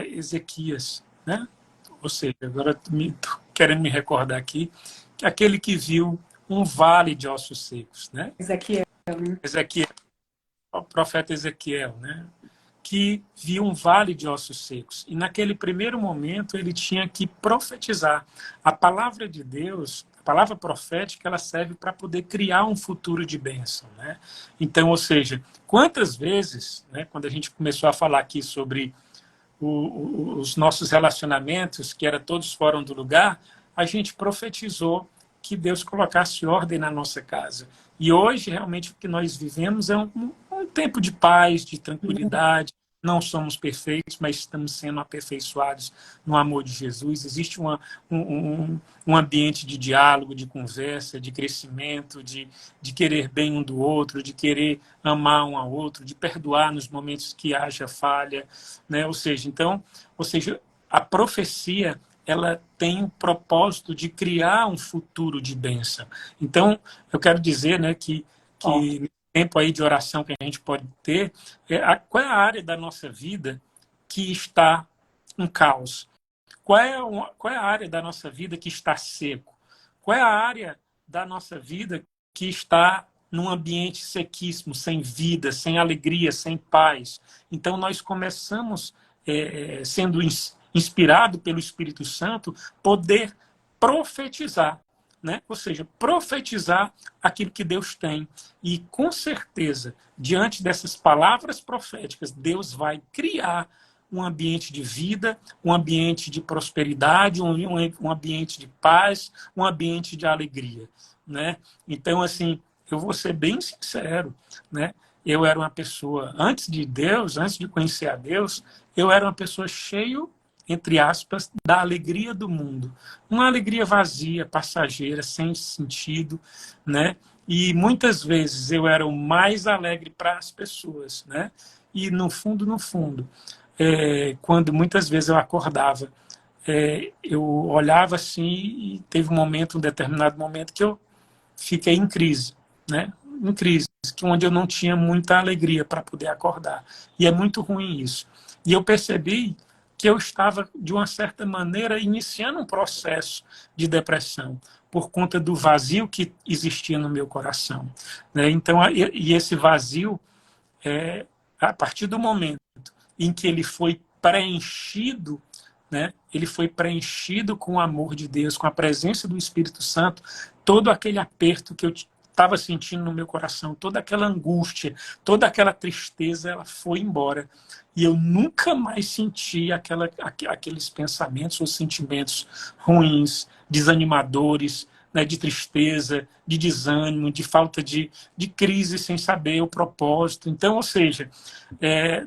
Ezequias, né? Ou seja, agora estou querendo me recordar aqui, que é aquele que viu um vale de ossos secos, né? Ezequiel. Ezequiel, o profeta Ezequiel, né? Que viu um vale de ossos secos. E naquele primeiro momento ele tinha que profetizar. A palavra de Deus, a palavra profética, ela serve para poder criar um futuro de bênção, né? Então, ou seja, quantas vezes, né, quando a gente começou a falar aqui sobre os nossos relacionamentos, que era todos fora do lugar, a gente profetizou que Deus colocasse ordem na nossa casa. E hoje, realmente, o que nós vivemos é um tempo de paz, de tranquilidade. Não somos perfeitos, mas estamos sendo aperfeiçoados no amor de Jesus. Existe um ambiente de diálogo, de conversa, de crescimento, de querer bem um do outro, de querer amar um ao outro, de perdoar nos momentos que haja falha, né? Ou seja, a profecia, ela tem o propósito de criar um futuro de bênção. Então, eu quero dizer, né, que tempo aí de oração que a gente pode ter, qual é a área da nossa vida que está um caos? Qual é a área da nossa vida que está seco? Qual é a área da nossa vida que está num ambiente sequíssimo, sem vida, sem alegria, sem paz? Então, nós começamos, sendo inspirado pelo Espírito Santo, poder profetizar, né? Ou seja, profetizar aquilo que Deus tem. E, com certeza, diante dessas palavras proféticas, Deus vai criar um ambiente de vida, um ambiente de prosperidade, um ambiente de paz, um ambiente de alegria, né? Então, assim, eu vou ser bem sincero, né? Eu era uma pessoa, antes de Deus, antes de conhecer a Deus, eu era uma pessoa cheio, entre aspas, da alegria do mundo. Uma alegria vazia, passageira, sem sentido, né? E muitas vezes eu era o mais alegre para as pessoas, né? E no fundo, quando muitas vezes eu acordava, eu olhava assim e teve um determinado momento que eu fiquei em crise, né? Em crise, onde eu não tinha muita alegria para poder acordar. E é muito ruim isso. E eu percebi que eu estava, de uma certa maneira, iniciando um processo de depressão, por conta do vazio que existia no meu coração, né? Então, e esse vazio, a partir do momento em que ele foi preenchido, né? Ele foi preenchido com o amor de Deus, com a presença do Espírito Santo, todo aquele aperto que eu estava sentindo no meu coração, toda aquela angústia, toda aquela tristeza, ela foi embora. E eu nunca mais senti aqueles pensamentos ou sentimentos ruins, desanimadores, né, de tristeza, de desânimo, de falta de crise sem saber o propósito. Então, ou seja,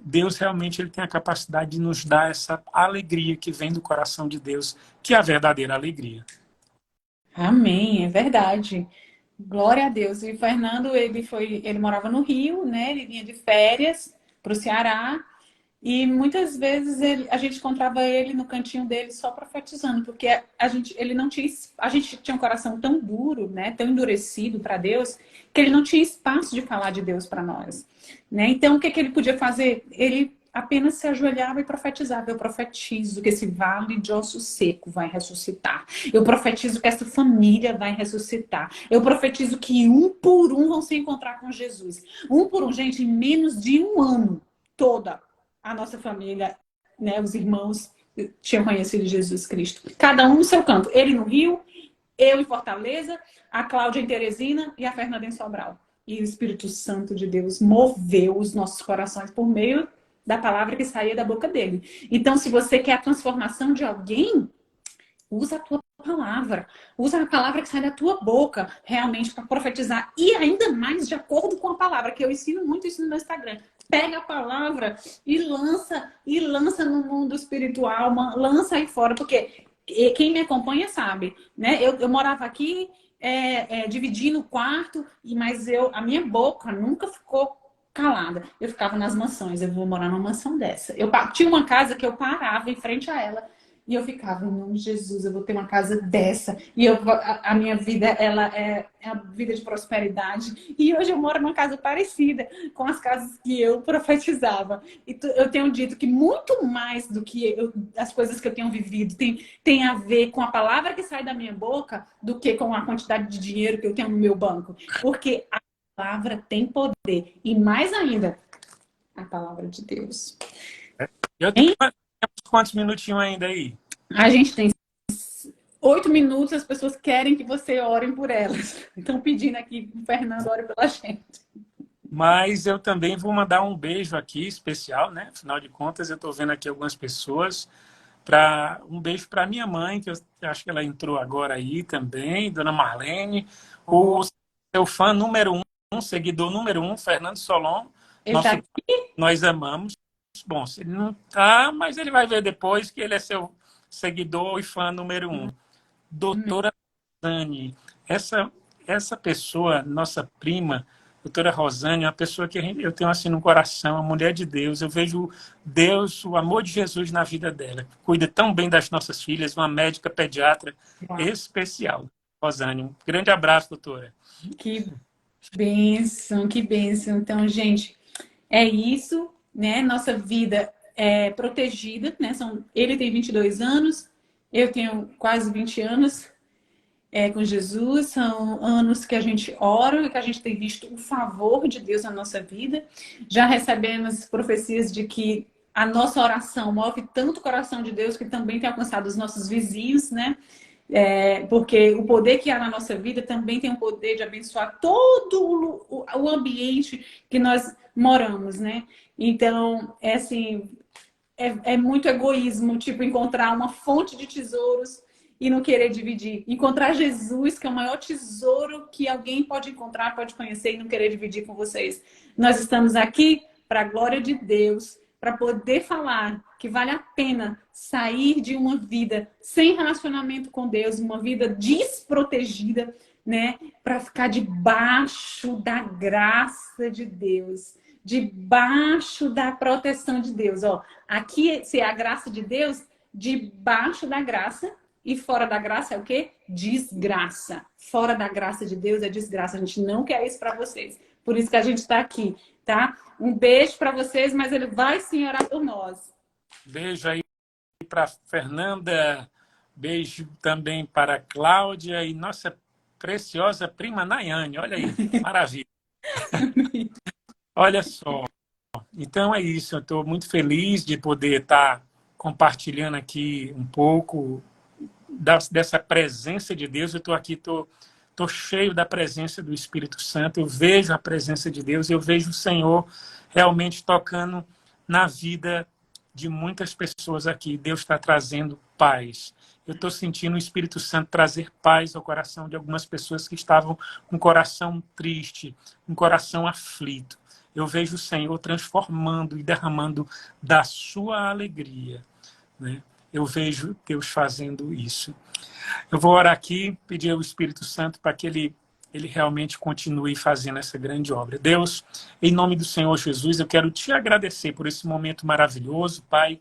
Deus realmente ele tem a capacidade de nos dar essa alegria que vem do coração de Deus, que é a verdadeira alegria. Amém, é verdade. Glória a Deus. E o Fernando, ele morava no Rio, né? Ele vinha de férias para o Ceará. E muitas vezes a gente encontrava ele no cantinho dele só profetizando, porque ele não tinha, a gente tinha um coração tão duro, né, tão endurecido para Deus, que ele não tinha espaço de falar de Deus para nós, né? Então o que ele podia fazer? Ele apenas se ajoelhava e profetizava. Eu profetizo que esse vale de osso seco vai ressuscitar. Eu profetizo que essa família vai ressuscitar. Eu profetizo que um por um vão se encontrar com Jesus. Um por um, gente, em menos de um ano, toda a nossa família, né, os irmãos tinham conhecido Jesus Cristo. Cada um no seu canto. Ele no Rio, eu em Fortaleza, a Cláudia em Teresina e a Fernanda em Sobral. E o Espírito Santo de Deus moveu os nossos corações por meio da palavra que saía da boca dele. Então, se você quer a transformação de alguém, usa a tua palavra. Usa a palavra que sai da tua boca, realmente, para profetizar. E ainda mais de acordo com a palavra, que eu ensino muito isso no meu Instagram. Pega a palavra e lança no mundo espiritual, lança aí fora, porque quem me acompanha sabe, né? Eu morava aqui dividindo o quarto, mas a minha boca nunca ficou calada. Eu ficava nas mansões, eu vou morar numa mansão dessa. Eu tinha uma casa que eu parava em frente a ela e eu ficava, em nome de Jesus, eu vou ter uma casa dessa. E a minha vida, ela é a vida de prosperidade. E hoje eu moro numa casa parecida com as casas que eu profetizava. E eu tenho dito que muito mais do que as coisas que eu tenho vivido tem a ver com a palavra que sai da minha boca do que com a quantidade de dinheiro que eu tenho no meu banco. Porque a palavra tem poder. E mais ainda, a palavra de Deus. Eu tenho quantos minutinhos ainda aí? A gente tem 8 minutos, as pessoas querem que você ore por elas. Estão pedindo aqui que o Fernando ore pela gente. Mas eu também vou mandar um beijo aqui especial, né? Afinal de contas, eu estou vendo aqui algumas pessoas. Um beijo para minha mãe, que eu acho que ela entrou agora aí também, Dona Marlene. O seu fã número seguidor número um, Fernando Solon. Ele está Nosso, aqui? nós amamos. Bom, se ele não está, mas ele vai ver depois que ele é seu seguidor e fã número um. Doutora Rosane, essa pessoa, nossa prima, doutora Rosane, é uma pessoa que eu tenho assim no coração, uma mulher de Deus. Eu vejo Deus, o amor de Jesus na vida dela. Cuida tão bem das nossas filhas, uma médica pediatra especial. Rosane, um grande abraço, doutora. Que bênção, que bênção. Então, gente, é isso, né? Nossa vida é protegida, né? Ele tem 22 anos, eu tenho quase 20 anos. Com Jesus, são anos que a gente ora, que a gente tem visto o favor de Deus na nossa vida. Já recebemos profecias de que a nossa oração move tanto o coração de Deus que também tem alcançado os nossos vizinhos, né? Porque o poder que há na nossa vida também tem o poder de abençoar todo o ambiente que nós moramos, né? Então, é assim, é muito egoísmo, tipo, encontrar uma fonte de tesouros e não querer dividir. Encontrar Jesus, que é o maior tesouro que alguém pode encontrar, pode conhecer e não querer dividir com vocês. Nós estamos aqui para a glória de Deus, para poder falar que vale a pena sair de uma vida sem relacionamento com Deus, uma vida desprotegida, né, para ficar debaixo da graça de Deus, debaixo da proteção de Deus. Ó, aqui, se é a graça de Deus, debaixo da graça, e fora da graça é o quê? Desgraça. Fora da graça de Deus é desgraça. A gente não quer isso para vocês. Por isso que a gente está aqui, tá? Um beijo para vocês, mas ele vai sim orar por nós. Beijo aí para Fernanda, beijo também para Cláudia e nossa preciosa prima Nayane. Olha aí, maravilha. Olha só. Então é isso, eu estou muito feliz de poder estar compartilhando aqui um pouco dessa presença de Deus. Eu estou aqui, estou cheio da presença do Espírito Santo, eu vejo a presença de Deus, eu vejo o Senhor realmente tocando na vida de muitas pessoas aqui. Deus está trazendo paz. Eu estou sentindo o Espírito Santo trazer paz ao coração de algumas pessoas que estavam com o coração triste, com o coração aflito. Eu vejo o Senhor transformando e derramando da sua alegria, né? eu vejo Deus fazendo isso. Eu vou orar aqui, pedir ao Espírito Santo para que ele realmente continue fazendo essa grande obra. Deus, em nome do Senhor Jesus, eu quero te agradecer por esse momento maravilhoso, Pai.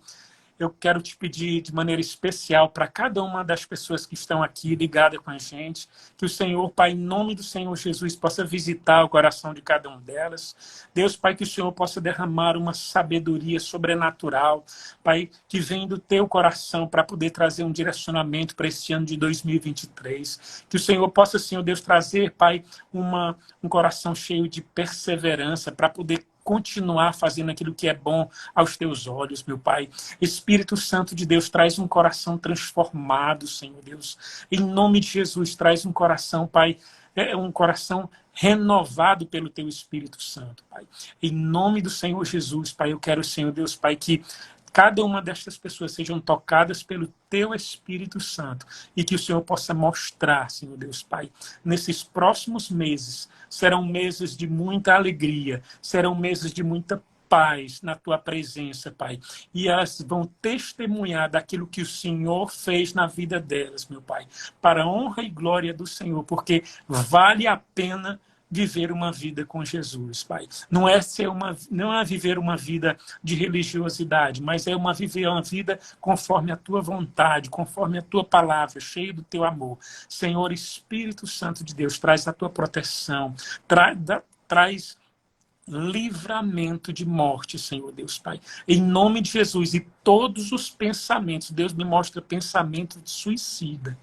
Eu quero te pedir de maneira especial para cada uma das pessoas que estão aqui ligadas com a gente, que o Senhor, Pai, em nome do Senhor Jesus, possa visitar o coração de cada uma delas. Deus, Pai, que o Senhor possa derramar uma sabedoria sobrenatural, Pai, que vem do teu coração para poder trazer um direcionamento para esse ano de 2023. Que o Senhor possa, Senhor Deus, trazer, Pai, um coração cheio de perseverança para poder continuar fazendo aquilo que é bom aos teus olhos, meu Pai. Espírito Santo de Deus, traz um coração transformado, Senhor Deus. Em nome de Jesus, traz um coração, Pai, um coração renovado pelo teu Espírito Santo, Pai. Em nome do Senhor Jesus, Pai, eu quero, Senhor Deus, Pai, que cada uma destas pessoas sejam tocadas pelo teu Espírito Santo e que o Senhor possa mostrar, Senhor Deus, Pai, nesses próximos meses, serão meses de muita alegria, serão meses de muita paz na tua presença, Pai. E elas vão testemunhar daquilo que o Senhor fez na vida delas, meu Pai, para a honra e glória do Senhor, porque vale a pena viver uma vida com Jesus, Pai. Não é viver uma vida de religiosidade, mas é viver uma vida conforme a tua vontade, conforme a tua palavra, cheio do teu amor. Senhor, Espírito Santo de Deus, traz a tua proteção, traz livramento de morte, Senhor Deus, Pai. Em nome de Jesus, e todos os pensamentos, Deus me mostra pensamento de suicida.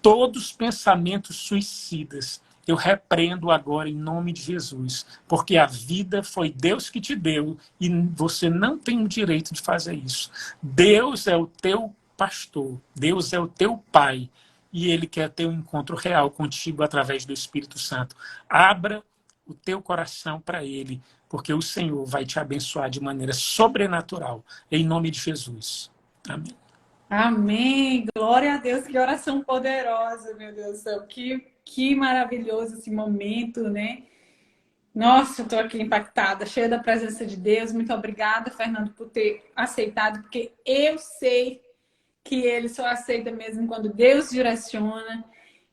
Todos os pensamentos suicidas, eu repreendo agora em nome de Jesus, porque a vida foi Deus que te deu e você não tem o direito de fazer isso. Deus é o teu pastor, Deus é o teu pai e ele quer ter um encontro real contigo através do Espírito Santo. Abra o teu coração para ele, porque o Senhor vai te abençoar de maneira sobrenatural, em nome de Jesus. Amém. Amém. Glória a Deus. Que oração poderosa, meu Deus do céu. Que maravilhoso esse momento, né? Nossa, eu estou aqui impactada, cheia da presença de Deus. Muito obrigada, Fernando, por ter aceitado, porque eu sei que ele só aceita mesmo quando Deus direciona.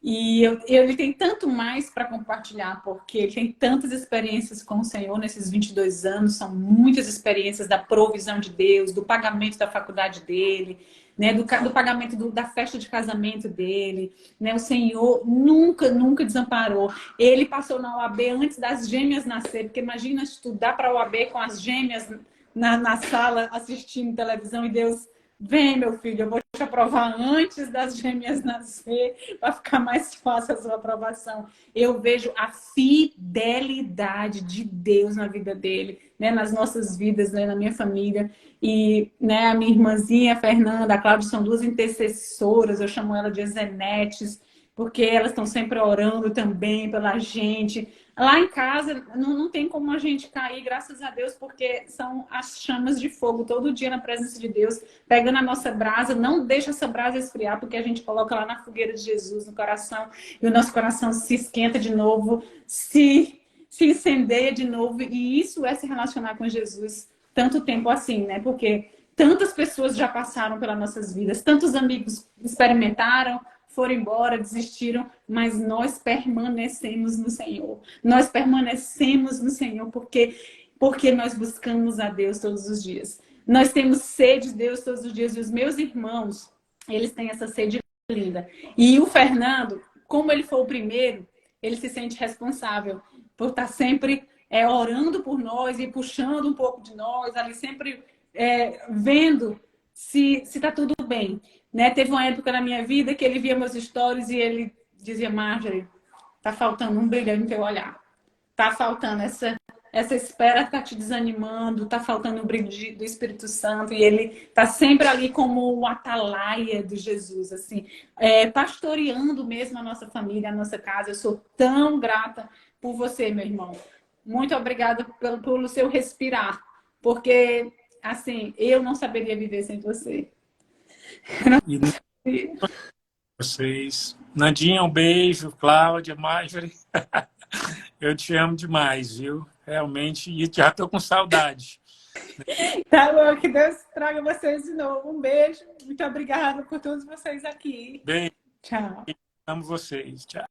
E ele tem tanto mais para compartilhar, porque ele tem tantas experiências com o Senhor nesses 22 anos, são muitas experiências da provisão de Deus, do pagamento da faculdade dele, né, do pagamento da festa de casamento dele, né, o Senhor nunca desamparou. Ele passou na OAB antes das gêmeas nascerem, porque imagina estudar para a OAB com as gêmeas na sala assistindo televisão e Deus... Vem, meu filho, eu vou te aprovar antes das gêmeas nascer, para ficar mais fácil a sua aprovação. Eu vejo a fidelidade de Deus na vida dele, né, nas nossas vidas, né, na minha família. E, né, a minha irmãzinha, a Fernanda, a Cláudia, são duas intercessoras, eu chamo ela de Ezenetes, porque elas estão sempre orando também pela gente. Lá em casa não tem como a gente cair, graças a Deus, porque são as chamas de fogo todo dia na presença de Deus, pegando a nossa brasa, não deixa essa brasa esfriar, porque a gente coloca lá na fogueira de Jesus no coração, e o nosso coração se esquenta de novo, se incendeia de novo, e isso é se relacionar com Jesus tanto tempo assim, né? Porque tantas pessoas já passaram pelas nossas vidas, tantos amigos experimentaram, foram embora, desistiram, mas nós permanecemos no Senhor. Nós permanecemos no Senhor porque nós buscamos a Deus todos os dias. Nós temos sede de Deus todos os dias. E os meus irmãos, eles têm essa sede linda. E o Fernando, como ele foi o primeiro, ele se sente responsável por estar sempre orando por nós e puxando um pouco de nós, ali sempre vendo se está tudo bem. Né? Teve uma época na minha vida que ele via meus stories e ele dizia: Marjorie, tá faltando um brilho no teu olhar. Tá faltando essa espera, tá te desanimando, tá faltando o brilho do Espírito Santo. E ele tá sempre ali como o atalaia de Jesus, assim, pastoreando mesmo a nossa família, a nossa casa. Eu sou tão grata por você, meu irmão. Muito obrigada pelo seu respirar, porque, assim, eu não saberia viver sem você. E vocês. Nandinha, um beijo. Cláudia, Marjorie. Eu te amo demais, viu? Realmente. E já estou com saudade. Tá bom, que Deus traga vocês de novo. Um beijo. Muito obrigada por todos vocês aqui. Bem, Tchau. amo vocês. Tchau.